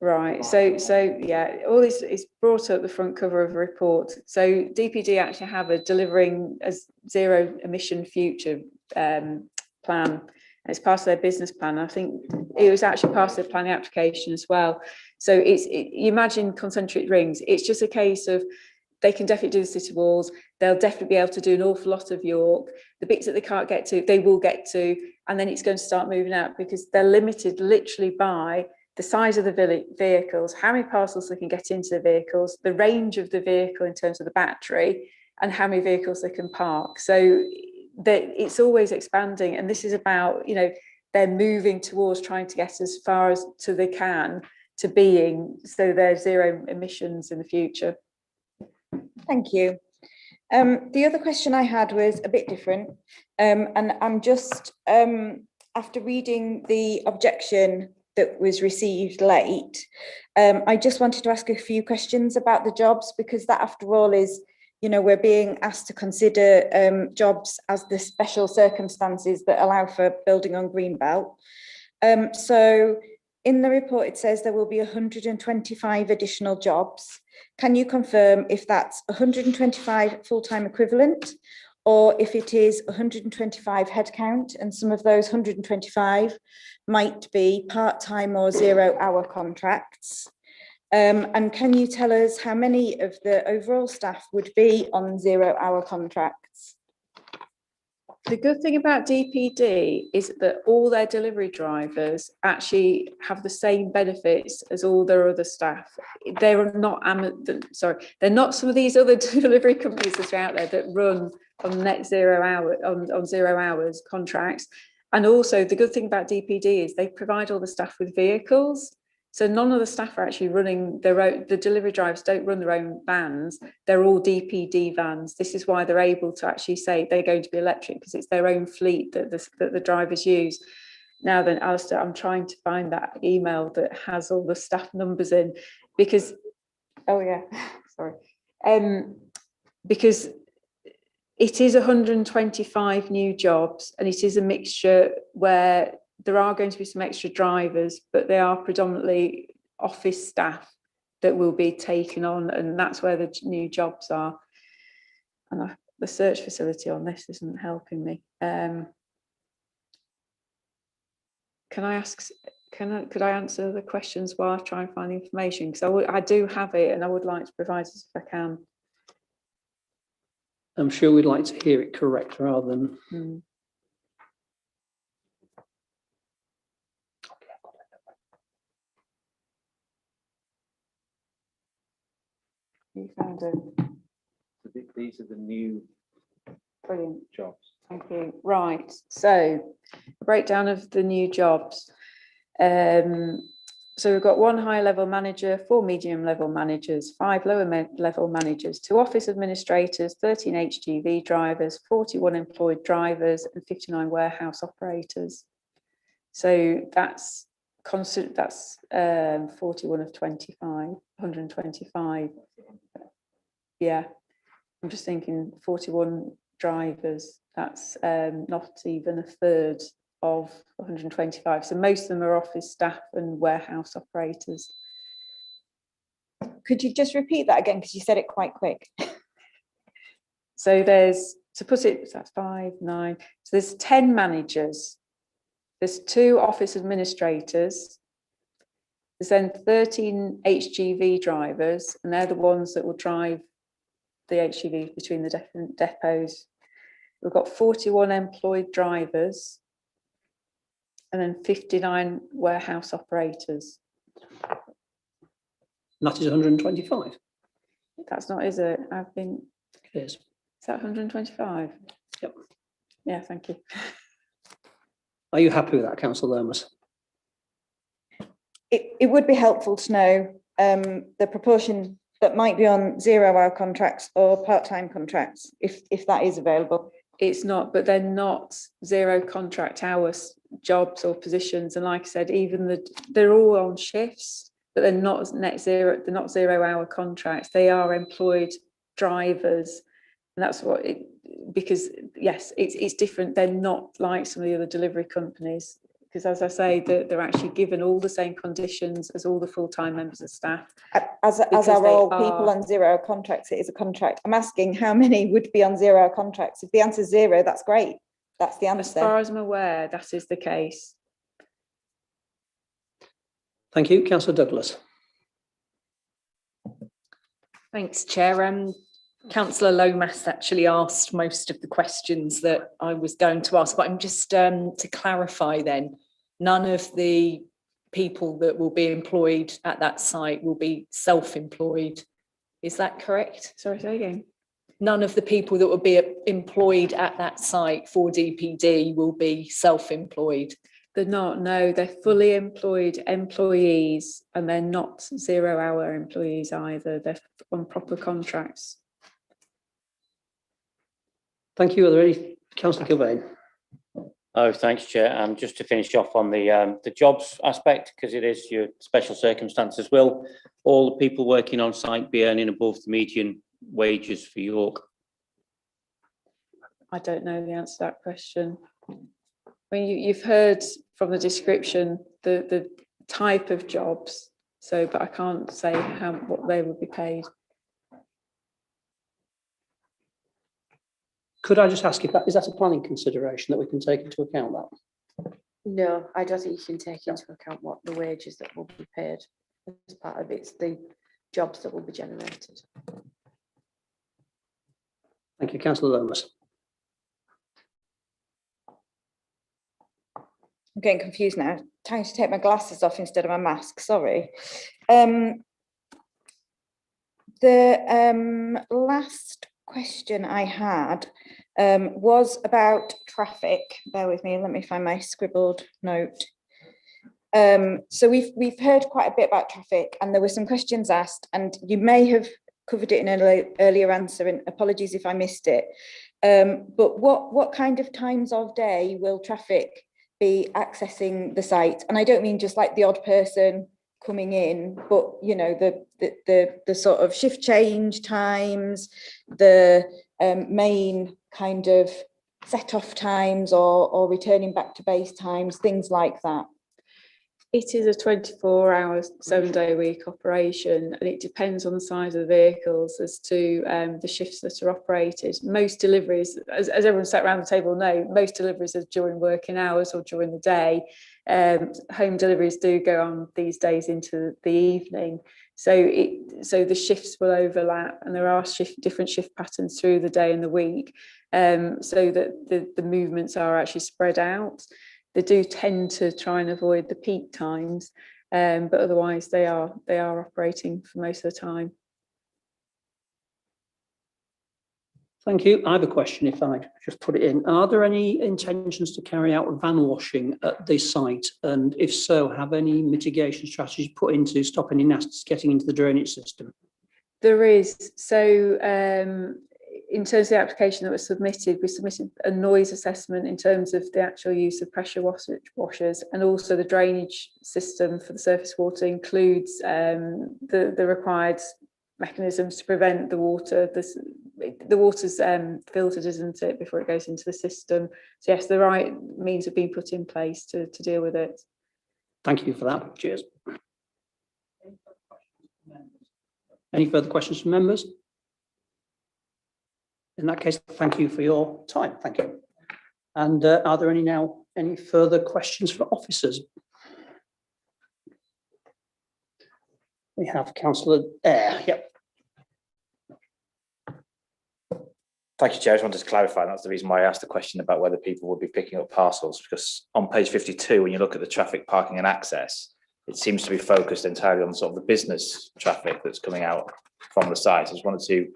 Right. So yeah, all this is brought up the front cover of a report. So DPD actually have a delivering a zero emission future plan. And it's part of their business plan. I think it was actually part of the planning application as well. So you imagine concentric rings. It's just a case of they can definitely do the city walls. They'll definitely be able to do an awful lot of York. The bits that they can't get to, they will get to, and then it's going to start moving out because they're limited literally by the size of the vehicles, how many parcels they can get into the vehicles, the range of the vehicle in terms of the battery, and how many vehicles they can park. So it's always expanding, and this is about, they're moving towards trying to get as far as they can to being, so there's zero emissions in the future. Thank you. The other question I had was a bit different, and I'm just, after reading the objection that was received late. I just wanted to ask a few questions about the jobs, because that, after all, is, you know, we're being asked to consider jobs as the special circumstances that allow for building on Greenbelt. So in the report, it says there will be 125 additional jobs. Can you confirm if that's 125 full-time equivalent, or if it is 125 headcount, and some of those 125 might be part-time or 0-hour contracts? And can you tell us how many of the overall staff would be on 0-hour contracts? The good thing about DPD is that all their delivery drivers actually have the same benefits as all their other staff. They're not they're not some of these other delivery companies that are out there that run on net 0 hour on 0 hours contracts. And also the good thing about DPD is they provide all the staff with vehicles. So none of the staff are actually running their own, the delivery drivers don't run their own vans, they're all DPD vans. This is why they're able to actually say they're going to be electric, because it's their own fleet that the drivers use. Now then, Alistair, I'm trying to find that email that has all the staff numbers in, because, oh yeah, sorry. Because it is 125 new jobs, and it is a mixture where there are going to be some extra drivers, but they are predominantly office staff that will be taken on, and that's where the new jobs are. And the search facility on this isn't helping me. Can I ask, could I answer the questions while I try and find the information? Because I do have it, and I would like to provide it if I can. I'm sure we'd like to hear it correct rather than... You found it. These are the new Brilliant jobs. Thank you. Right, so breakdown of the new jobs. So we've got 1 high level manager, 4 medium level managers, 5 lower level managers, 2 office administrators, 13 HGV drivers, 41 employed drivers, and 59 warehouse operators. So that's constant. That's 41 of 25, 125. Yeah, I'm just thinking 41 drivers, that's not even a third of 125. So most of them are office staff and warehouse operators. Could you just repeat that again, because you said it quite quick? So there's, to put it, that's 5, 9. So there's 10 managers. There's 2 office administrators. There's then 13 HGV drivers, and they're the ones that will drive the HGV between the different depots. We've got 41 employed drivers, and then 59 warehouse operators. That is 125. That's not, is it? I've been. It is. Is that 125? Yep. Yeah, thank you. Are you happy with that, Councillor Lomas? It would be helpful to know the proportion that might be on 0-hour contracts or part-time contracts, if that is available. It's not, but they're not 0 contract hours jobs or positions. And like I said, even they're all on shifts, but they're not net zero. They're not 0-hour contracts. They are employed drivers, and that's what it. Because yes, it's different. They're not like some of the other delivery companies. Because as I say, they're actually given all the same conditions as all the full-time members of staff. As are all people on 0-hour contracts, it is a contract. I'm asking how many would be on 0-hour contracts. If the answer is 0, that's great. That's the answer. As far as I'm aware, that is the case. Thank you, Councillor Douglas. Thanks, Chair. Councillor Lomas actually asked most of the questions that I was going to ask, but I'm just to clarify then, none of the people that will be employed at that site will be self-employed. Is that correct? Sorry, say again. None of the people that will be employed at that site for DPD will be self-employed. They're not, no, they're fully employed employees, and they're not 0-hour employees either. They're on proper contracts. Thank you. Are there any, Councillor Kilbane? Oh, thanks, Chair. And just to finish off on the jobs aspect, because it is your special circumstances, will all the people working on site be earning above the median wages for York? I don't know the answer to that question. I mean, you've heard from the description the type of jobs, so but I can't say what they would be paid. Could I just ask if is that a planning consideration that we can take into account that? No, I don't think you can take into account what the wages that will be paid as part of it's the jobs that will be generated. Thank you, Councillor Lomas. I'm getting confused now. Time to take my glasses off instead of my mask. Sorry. The last question I had was about traffic. Bear with me. Let me find my scribbled note. So we've heard quite a bit about traffic, and there were some questions asked, and you may have covered it in an earlier answer, and apologies if I missed it. But what kind of times of day will traffic be accessing the site? And I don't mean just like the odd person coming in, but you know, the sort of shift change times, the main kind of set off times or returning back to base times, things like that. It is a 24-hour, 7-day-a-week operation, and it depends on the size of the vehicles as to the shifts that are operated. Most deliveries, as everyone sat around the table know, most deliveries are during working hours or during the day. Home deliveries do go on these days into the evening, so the shifts will overlap, and there are different shift patterns through the day and the week, so that the movements are actually spread out. They do tend to try and avoid the peak times, but otherwise they are operating for most of the time. Thank you. I have a question, if I just put it in. Are there any intentions to carry out van washing at this site? And if so, have any mitigation strategies put into stop any nests getting into the drainage system? There is. So in terms of the application that was submitted, we submitted a noise assessment in terms of the actual use of pressure washers, and also the drainage system for the surface water includes the required mechanisms to prevent the water. The water's filtered, isn't it, before it goes into the system. So yes, the right means have been put in place to deal with it. Thank you for that. Cheers. Any further questions from members? In that case, thank you for your time. Thank you. And are there any further questions for officers? We have Councillor Eyre. Yep. Thank you, Chair. I just wanted to clarify. That's the reason why I asked the question about whether people would be picking up parcels, because on page 52, when you look at the traffic, parking and access, it seems to be focused entirely on sort of the business traffic that's coming out from the site. I just wanted to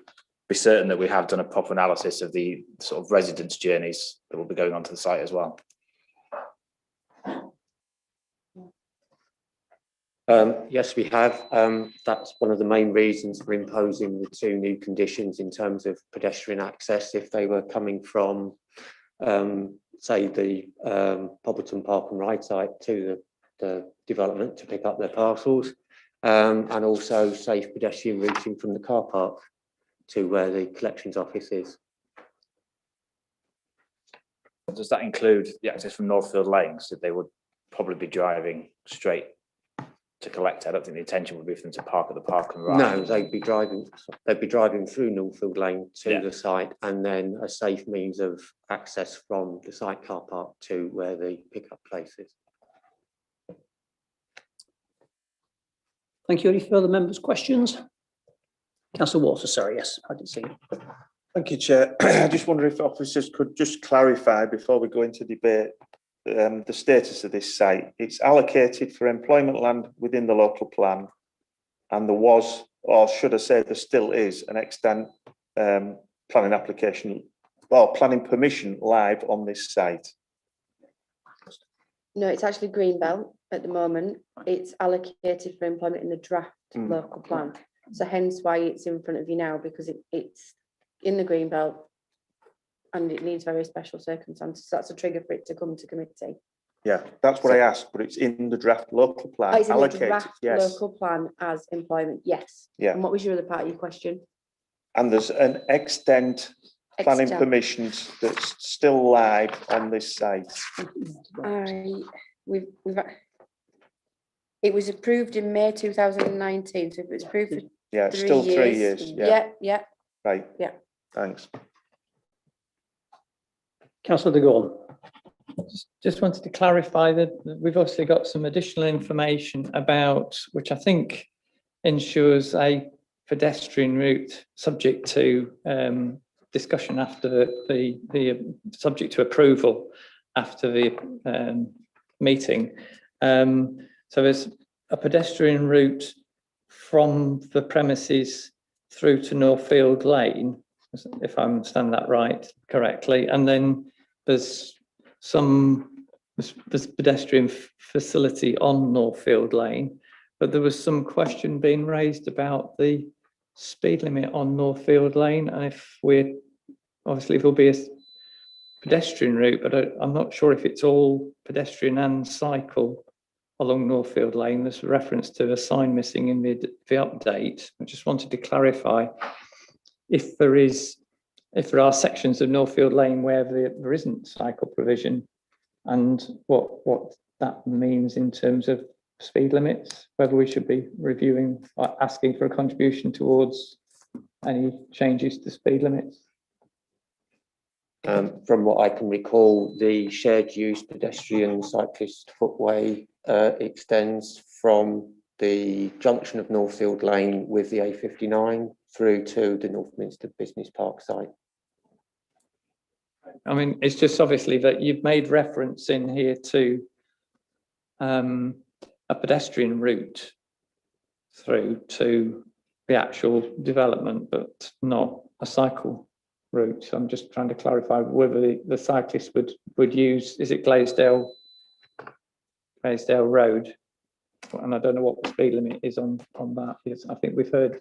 be certain that we have done a proper analysis of the sort of residents' journeys that will be going onto the site as well. Yes, we have. That's one of the main reasons for imposing the 2 new conditions in terms of pedestrian access if they were coming from, say, the Poppleton Park and Ride site to the development to pick up their parcels, and also safe pedestrian routing from the car park to where the collections office is. Does that include the access from Northfield Lanes, that they would probably be driving straight to collect? I don't think the intention would be for them to park at the park and ride. No, they'd be driving through Northfield Lane to the site, and then a safe means of access from the site car park to where the pickup place is. Thank you. Any further members' questions? Councillor Waters, sorry, yes, I did see you. Thank you, Chair. I just wonder if officers could just clarify before we go into debate the status of this site. It's allocated for employment land within the local plan, and there was, or should I say there still is, an extant planning application or planning permission live on this site. No, it's actually Greenbelt at the moment. It's allocated for employment in the draft local plan. So hence why it's in front of you now, because it's in the Greenbelt and it needs very special circumstances. So that's a trigger for it to come to committee. Yeah, that's what I asked, but it's in the draft local plan It's in the allocated, draft yes. local plan as employment, yes. Yeah. And what was your other part of your question? And there's an extent planning Extent. permissions that's still live on this site. It was approved in May 2019, so if it was approved for Yeah, it's still 3 years. Yeah. Right. Yeah. Thanks. Councillor de Gorne. Just wanted to clarify that we've obviously got some additional information about, which I think ensures a pedestrian route subject to discussion after the subject to approval after the meeting. So there's a pedestrian route from the premises through to Northfield Lane, if I understand that correctly, and then there's pedestrian facility on Northfield Lane, but there was some question being raised about the speed limit on Northfield Lane, and if there'll be a pedestrian route, but I'm not sure if it's all pedestrian and cycle along Northfield Lane. There's a reference to a sign missing in the update. I just wanted to clarify if there are sections of Northfield Lane where there isn't cycle provision, and what that means in terms of speed limits, whether we should be reviewing, asking for a contribution towards any changes to speed limits. From what I can recall, the shared use pedestrian cyclist footway extends from the junction of Northfield Lane with the A59 through to the Northminster Business Park site. I mean, it's just obviously that you've made reference in here to a pedestrian route through to the actual development, but not a cycle route. So I'm just trying to clarify whether the cyclist would use, is it Glaisdale Road? And I don't know what the speed limit is on that. Yes, I think we've heard,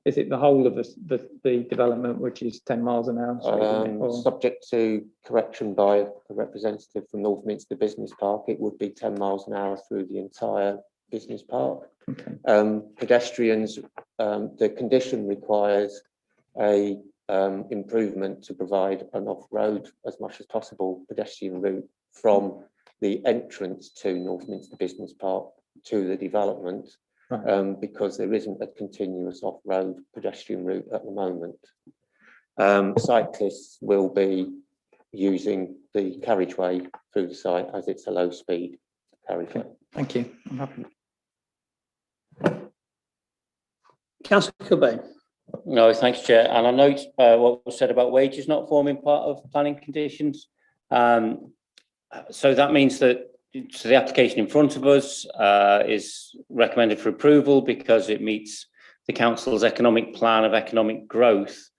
is it the whole of the development, which is 10 miles an hour? Speed limit, or? Subject to correction by a representative from Northminster Business Park, it would be 10 miles an hour through the entire business park. Okay. Pedestrians, the condition requires a improvement to provide an off-road as much as possible pedestrian route from the entrance to Northminster Business Park to the development, right. Because there isn't a continuous off-road pedestrian route at the moment. Cyclists will be using the carriageway through the site as it's a low-speed carriageway. Okay. Thank you. I'm happy. Councillor Cobain. No, thanks, Chair. And I note what was said about wages not forming part of planning conditions. So that means that the application in front of us is recommended for approval because it meets the council's economic plan of economic growth.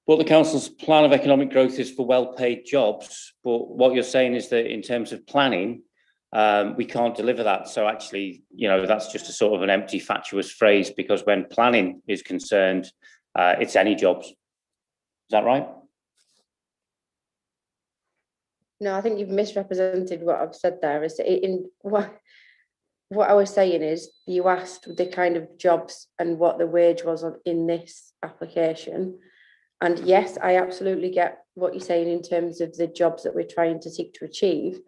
But the council's plan of economic growth is for well-paid jobs. But what you're saying is that in terms of planning, we can't deliver that. So actually, that's just a sort of an empty, fatuous phrase, because when planning is concerned, it's any jobs. Is that right? No, I think you've misrepresented what I've said there. Is what I was saying is you asked the kind of jobs and what the wage was in this application. And yes, I absolutely get what you're saying in terms of the jobs that we're trying to seek to achieve.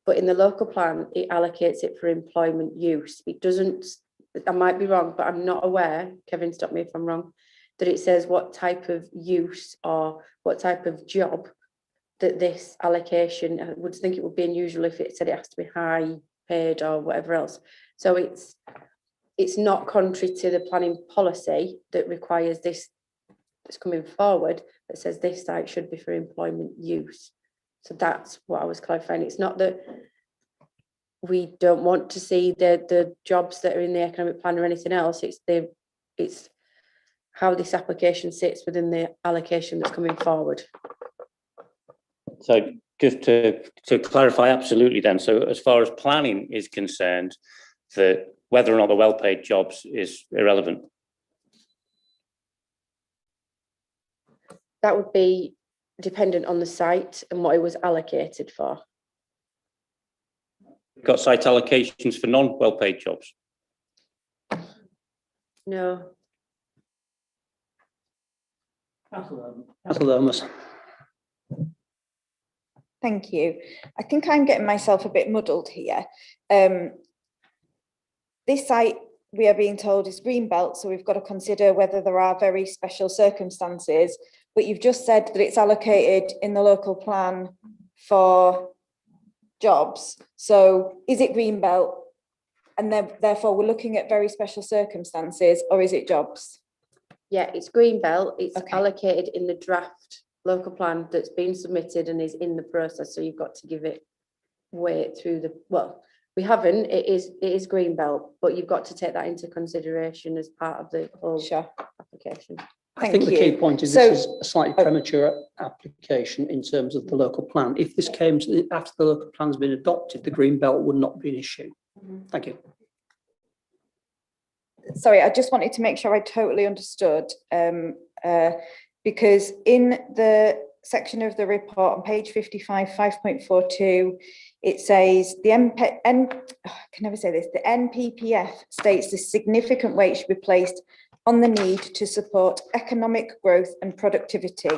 But in the local plan, it allocates it for employment use. It doesn't, I might be wrong, but I'm not aware, Kevin, stop me if I'm wrong, that it says what type of use or what type of job that this allocation, I would think it would be unusual if it said it has to be high paid or whatever else. So it's not contrary to the planning policy that requires this that's coming forward that says this site should be for employment use. So that's what I was clarifying. It's not that we don't want to see the jobs that are in the economic plan or anything else. It's how this application sits within the allocation that's coming forward. So just to clarify, absolutely then. So as far as planning is concerned, that whether or not the well-paid jobs is irrelevant. That would be dependent on the site and what it was allocated for. Got site allocations for non-well-paid jobs. No. Councillor Lomas. Thank you. I think I'm getting myself a bit muddled here. This site, we are being told, is green belt, so we've got to consider whether there are very special circumstances, but you've just said that it's allocated in the local plan for jobs. So is it green belt? And then therefore we're looking at very special circumstances, or is it jobs? Yeah, it's green belt. It's allocated in the draft local plan that's been submitted and is in the process. So you've got to give it weight through the, well, we haven't, it is green belt, but you've got to take that into consideration as part of the whole application. I think the key point is this is a slightly premature application in terms of the local plan. If this came to after the local plan's been adopted, the green belt would not be an issue. Thank you. Sorry, I just wanted to make sure I totally understood, because in the section of the report on page 55, 5.42, it says the the NPPF states the significant weight should be placed on the need to support economic growth and productivity.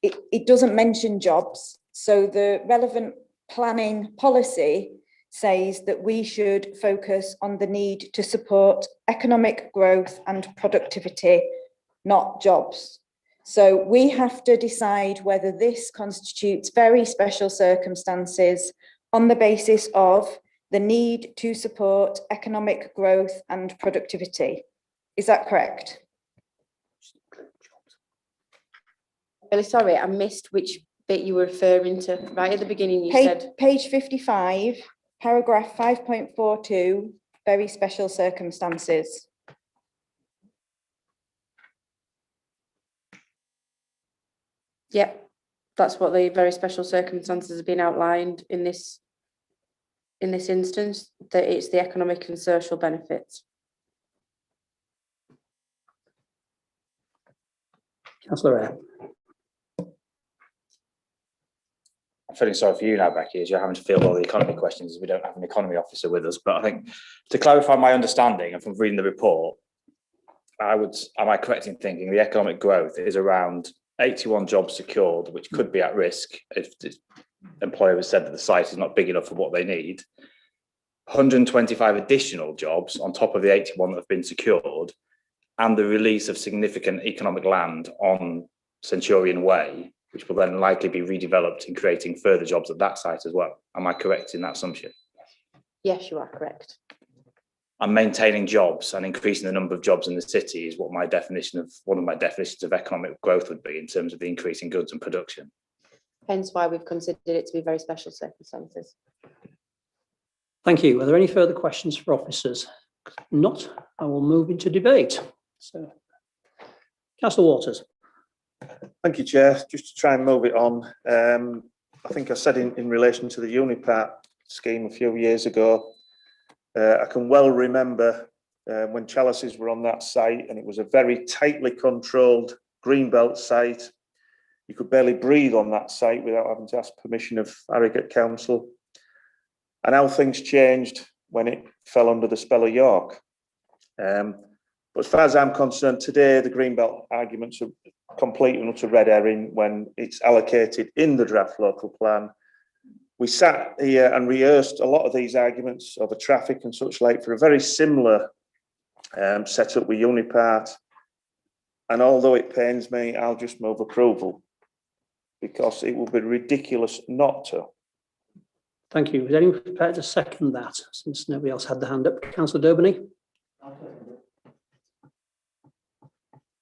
It doesn't mention jobs, so the relevant planning policy says that we should focus on the need to support economic growth and productivity, not jobs. So we have to decide whether this constitutes very special circumstances on the basis of the need to support economic growth and productivity. Is that correct? Really sorry, I missed which bit you were referring to. Right at the beginning you said. Page 55, paragraph 5.42, very special circumstances. Yep, that's what the very special circumstances have been outlined in this instance, that it's the economic and social benefits. Councillor Eyre. I'm feeling sorry for you now, Becky, as you're having to field all the economy questions as we don't have an economy officer with us. But I think to clarify my understanding and from reading the report, am I correct in thinking the economic growth is around 81 jobs secured, which could be at risk if the employer has said that the site is not big enough for what they need, 125 additional jobs on top of the 81 that have been secured, and the release of significant economic land on Centurion Way, which will then likely be redeveloped in creating further jobs at that site as well. Am I correct in that assumption? Yes, you are correct. And maintaining jobs and increasing the number of jobs in the city is what one of my definitions of economic growth would be in terms of the increase in goods and production. Hence why we've considered it to be very special circumstances. Thank you. Are there any further questions for officers? Not, I will move into debate. So, Councillor Waters. Thank you, Chair. Just to try and move it on, I think I said in relation to the Unipart scheme a few years ago, I can well remember when Chalices were on that site, and it was a very tightly controlled greenbelt site. You could barely breathe on that site without having to ask permission of Harrogate Council. And how things changed when it fell under the spell of York. But as far as I'm concerned, today the greenbelt arguments are complete and utter red herring when it's allocated in the draft local plan. We sat here and rehearsed a lot of these arguments over traffic and such like for a very similar setup with Unipart. And although it pains me, I'll just move approval because it would be ridiculous not to. Thank you. Is anyone prepared to second that since nobody else had the hand up? Councillor Dobany?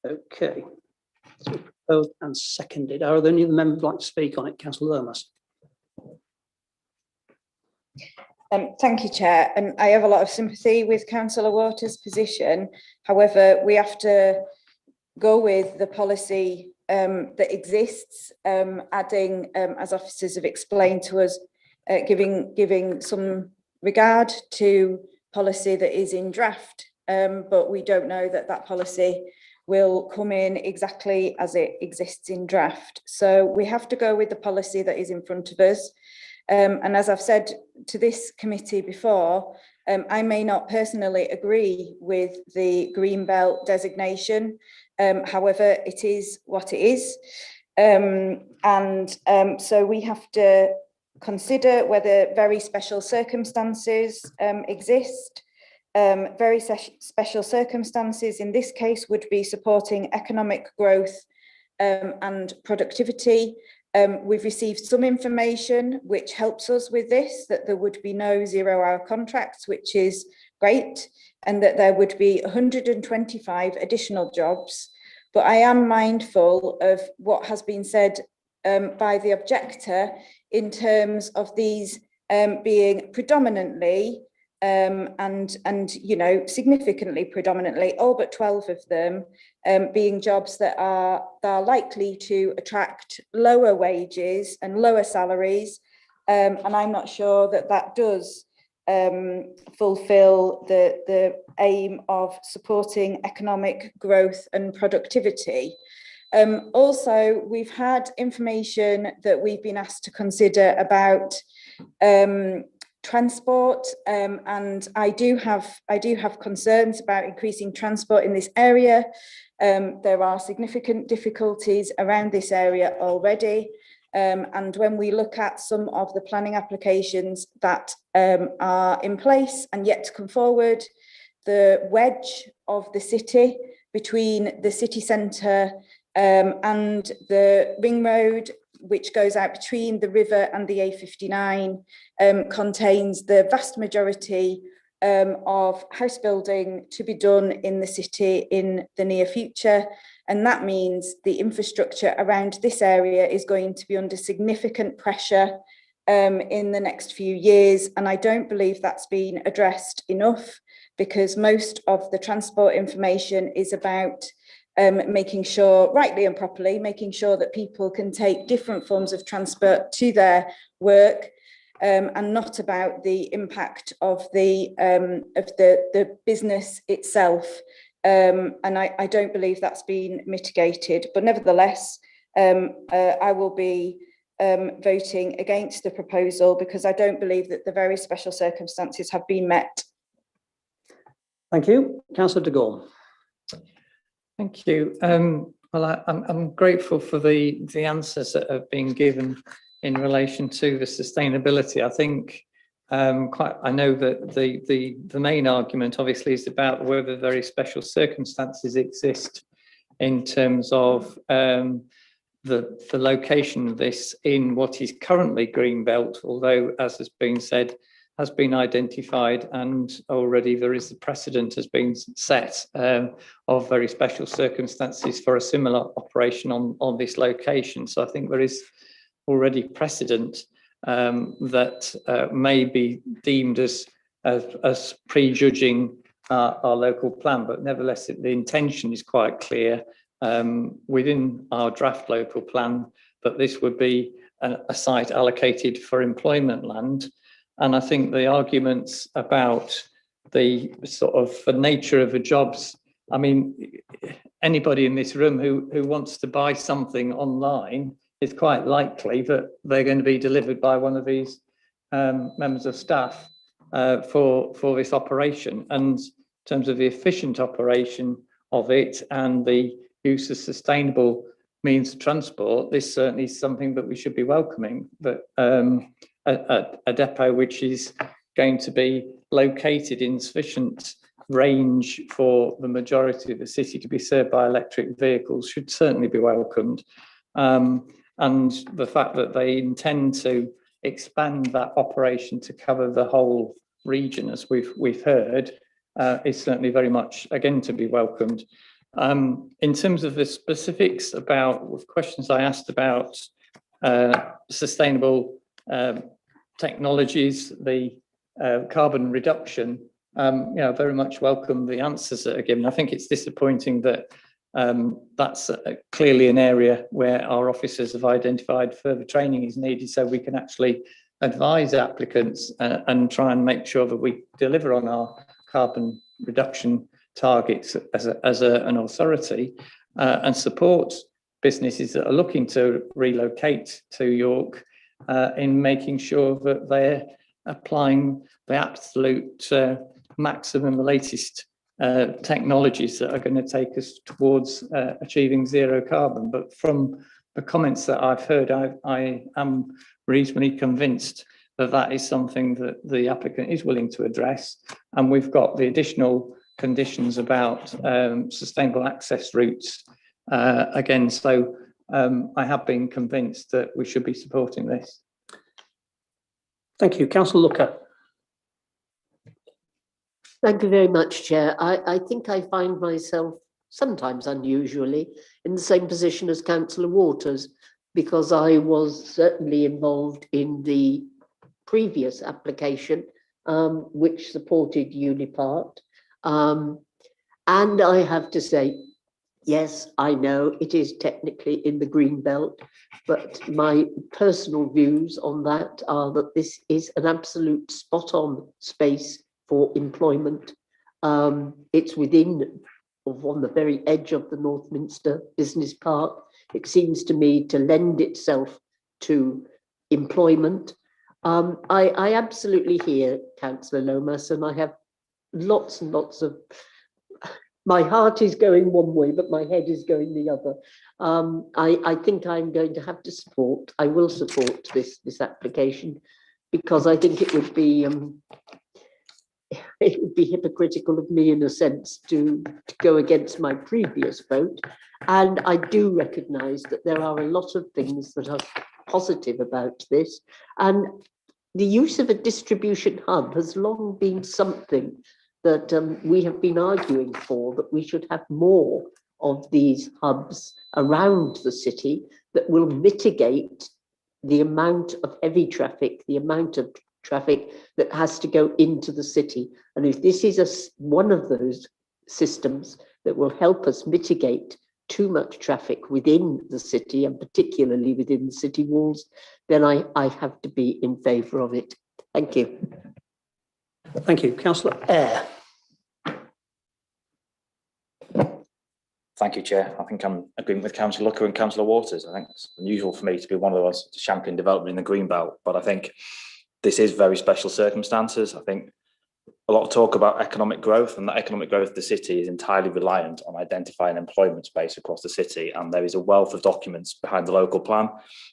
Okay. So proposed and seconded. Are there any of the members who'd like to speak on it? Councillor Lomas. Thank you, Chair. And I have a lot of sympathy with Councillor Waters' position. However, we have to go with the policy that exists, adding, as officers have explained to us, giving some regard to policy that is in draft, but we don't know that policy will come in exactly as it exists in draft. So we have to go with the policy that is in front of us. And as I've said to this committee before, I may not personally agree with the green belt designation. However, it is what it is. So we have to consider whether very special circumstances exist. Very special circumstances in this case would be supporting economic growth and productivity. We've received some information which helps us with this, that there would be no 0-hour contracts, which is great, and that there would be 125 additional jobs. But I am mindful of what has been said by the objector in terms of these being predominantly and you know, significantly predominantly, all but 12 of them being jobs that are likely to attract lower wages and lower salaries. And I'm not sure that that does fulfill the aim of supporting economic growth and productivity. Also, we've had information that we've been asked to consider about transport, and I do have concerns about increasing transport in this area. There are significant difficulties around this area already, and when we look at some of the planning applications that are in place and yet to come forward, the wedge of the city between the city centre and the ring road, which goes out between the river and the A59, contains the vast majority of house building to be done in the city in the near future. And that means the infrastructure around this area is going to be under significant pressure in the next few years. And I don't believe that's been addressed enough, because most of the transport information is about making sure, rightly and properly, making sure that people can take different forms of transport to their work, and not about the impact of the business itself. And I don't believe that's been mitigated. But nevertheless, I will be voting against the proposal, because I don't believe that the very special circumstances have been met. Thank you. Councillor de Gaulle. Thank you. Well, I'm grateful for the answers that have been given in relation to the sustainability. I think I know that the main argument obviously is about whether very special circumstances exist in terms of the location of this in what is currently Greenbelt, although, as has been said, has been identified, and already there is the precedent has been set of very special circumstances for a similar operation on this location. So I think there is already precedent that may be deemed as prejudging our local plan, but nevertheless the intention is quite clear within our draft local plan that this would be a site allocated for employment land. And I think the arguments about the sort of the nature of the jobs, I mean, anybody in this room who wants to buy something online, it's quite likely that they're going to be delivered by one of these members of staff for this operation. And in terms of the efficient operation of it and the use of sustainable means of transport, this certainly is something that we should be welcoming. But a depot which is going to be located in sufficient range for the majority of the city to be served by electric vehicles should certainly be welcomed. And the fact that they intend to expand that operation to cover the whole region, as we've heard, is certainly very much, again, to be welcomed. In terms of the specifics about questions I asked about sustainable technologies, the carbon reduction, very much welcome the answers that are given. I think it's disappointing that that's clearly an area where our officers have identified further training is needed, so we can actually advise applicants and try and make sure that we deliver on our carbon reduction targets as an authority and support businesses that are looking to relocate to York in making sure that they're applying the absolute maximum, the latest technologies that are going to take us towards achieving zero carbon. But from the comments that I've heard, I am reasonably convinced that that is something that the applicant is willing to address. And we've got the additional conditions about sustainable access routes again. So I have been convinced that we should be supporting this. Thank you. Councillor Looker. Thank you very much, Chair. I think I find myself sometimes unusually in the same position as Councillor Waters, because I was certainly involved in the previous application, which supported Unipart. And I have to say, yes, I know it is technically in the green belt, but my personal views on that are that this is an absolute spot-on space for employment. It's within, on the very edge of the Northminster Business Park. It seems to me to lend itself to employment. I absolutely hear Councillor Lomas, and I have lots and lots of, my heart is going one way, but my head is going the other. I think I'm going to have to support, I will support this application, because I think it would be hypocritical of me in a sense to go against my previous vote. And I do recognise that there are a lot of things that are positive about this. And the use of a distribution hub has long been something that we have been arguing for, that we should have more of these hubs around the city that will mitigate the amount of heavy traffic, the amount of traffic that has to go into the city. And if this is one of those systems that will help us mitigate too much traffic within the city, and particularly within the city walls, then I have to be in favour of it. Thank you. Thank you. Councillor Eyre. Thank you, Chair. I think I'm agreeing with Councillor Looker and Councillor Waters. I think it's unusual for me to be one of those to champion development in the green belt, but I think this is very special circumstances. I think a lot of talk about economic growth, and that economic growth of the city is entirely reliant on identifying employment space across the city. And there is a wealth of documents behind the local plan.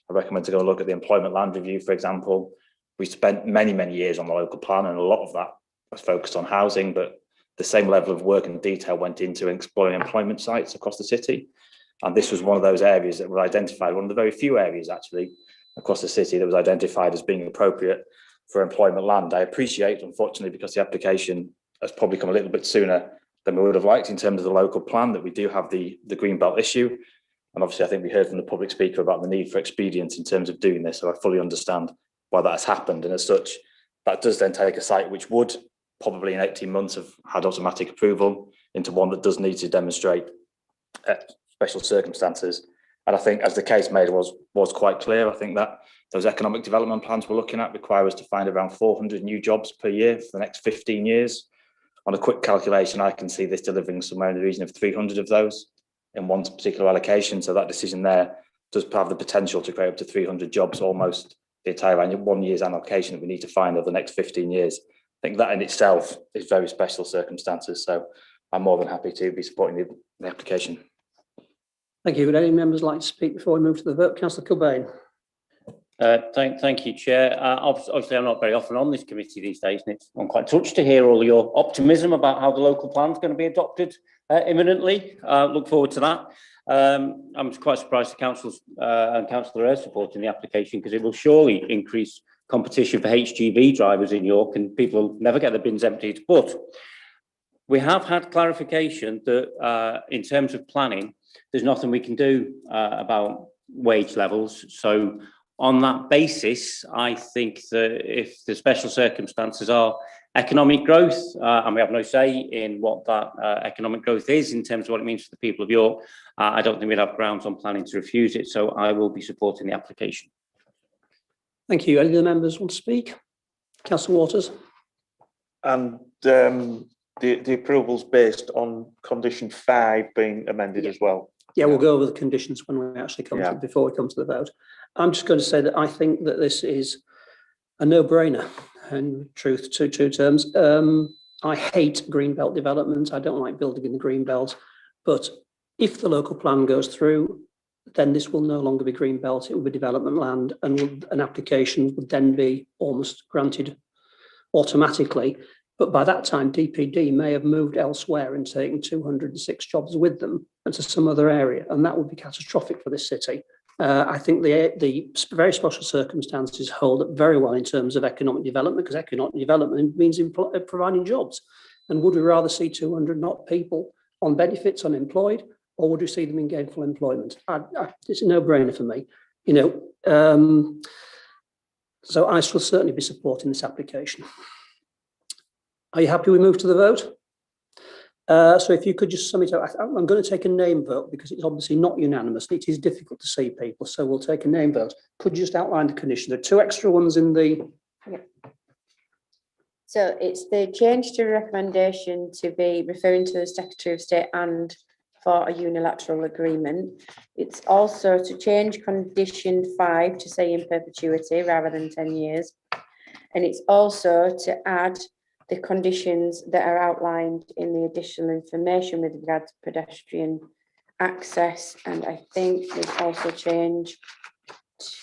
I recommend to go look at the employment land review, for example. We spent many, many years on the local plan, and a lot of that was focused on housing, but the same level of work and detail went into exploring employment sites across the city. And this was one of those areas that were identified, one of the very few areas actually across the city that was identified as being appropriate for employment land. I appreciate, unfortunately, because the application has probably come a little bit sooner than we would have liked in terms of the local plan, that we do have the green belt issue. And obviously, I think we heard from the public speaker about the need for expedience in terms of doing this. So I fully understand why that has happened. And as such, that does then take a site which would probably in 18 months have had automatic approval into one that does need to demonstrate special circumstances. And I think, as the case made was quite clear, I think that those economic development plans we're looking at require us to find around 400 new jobs per year for the next 15 years. On a quick calculation, I can see this delivering somewhere in the region of 300 of those in one particular allocation. So that decision there does have the potential to create up to 300 jobs, almost the entire 1 year's allocation that we need to find over the next 15 years. I think that in itself is very special circumstances. So I'm more than happy to be supporting the application. Thank you. Would any members like to speak before we move to the vote? Councillor Kilbane. Thank you, Chair. Obviously, I'm not very often on this committee these days, and I'm quite touched to hear all your optimism about how the local plan is going to be adopted imminently. Look forward to that. I'm quite surprised the councils and Councillor Eyre supporting the application, because it will surely increase competition for HGV drivers in York, and people will never get their bins emptied. But we have had clarification that in terms of planning, there's nothing we can do about wage levels. So on that basis, I think that if the special circumstances are economic growth, and we have no say in what that economic growth is in terms of what it means for the people of York, I don't think we'd have grounds on planning to refuse it. So I will be supporting the application. Thank you. Any of the members want to speak? Councillor Waters. And the approval's based on condition 5 being amended as well. Yeah, we'll go over the conditions when we actually come to, before we come to the vote. I'm just going to say that I think that this is a no-brainer, in truth, two terms. I hate greenbelt development. I don't like building in the greenbelt, but if the local plan goes through, then this will no longer be greenbelt. It will be development land, and an application would then be almost granted automatically. But by that time, DPD may have moved elsewhere and taken 206 jobs with them and to some other area, and that would be catastrophic for this city. I think the very special circumstances hold up very well in terms of economic development, because economic development means providing jobs. And would we rather see 200 not people on benefits, unemployed, or would we see them in gainful employment? It's a no-brainer for me, you know. So I shall certainly be supporting this application. Are you happy we move to the vote? So if you could just sum it up. I'm going to take a name vote because it's obviously not unanimous. It is difficult to see people, so we'll take a name vote. Could you just outline the condition? There are 2 extra ones in the... Yeah. So it's the change to recommendation to be referring to the Secretary of State and for a unilateral agreement. It's also to change condition 5 to say in perpetuity rather than 10 years. And it's also to add the conditions that are outlined in the additional information with regard to pedestrian access. And I think there's also change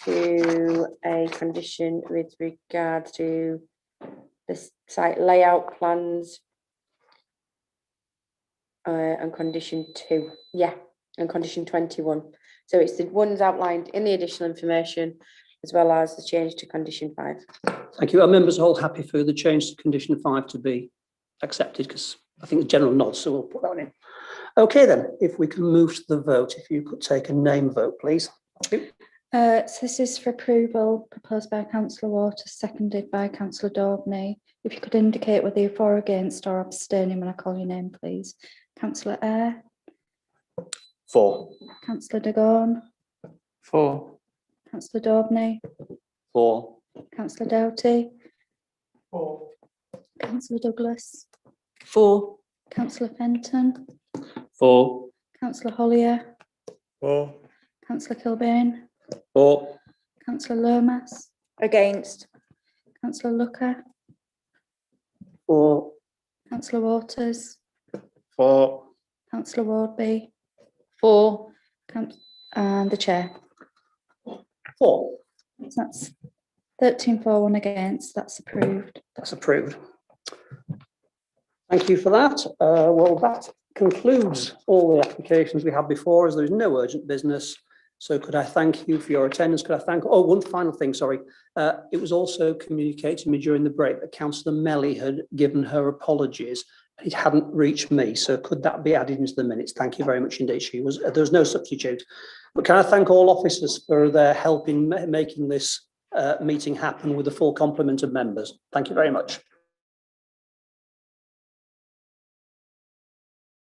to a condition with regard to the site layout plans and condition 2. Yeah, and condition 21. So it's the ones outlined in the additional information as well as the change to condition 5. Thank you. Are members all happy for the change to condition 5 to be accepted? Because I think the general nod, so we'll put that one in. Okay then, if we can move to the vote, if you could take a name vote, please. So this is for approval, proposed by Councillor Waters, seconded by Councillor Daubney. If you could indicate whether you're for, against or abstaining when I call your name, please. Councillor Eyre. For. Councillor de Gorne. For. Councillor Daubney. For. Councillor Doughty. For. Councillor Douglas. For. Councillor Fenton. For. Councillor Hollier. For. Councillor Kilbane. For. Councillor Lomas. Against. Councillor Looker. For. Councillor Waters. For. Councillor Wardby. For. And the chair. For. So that's 13 for, 1 against. That's approved. That's approved. Thank you for that. Well, that concludes all the applications we have before us. There is no urgent business. So could I thank you for your attendance? Could I thank, oh, one final thing, sorry. It was also communicated to me during the break that Councillor Melly had given her apologies. It hadn't reached me. So could that be added into the minutes? Thank you very much indeed. There was no substitute. But can I thank all officers for their help in making this meeting happen with a full complement of members? Thank you very much.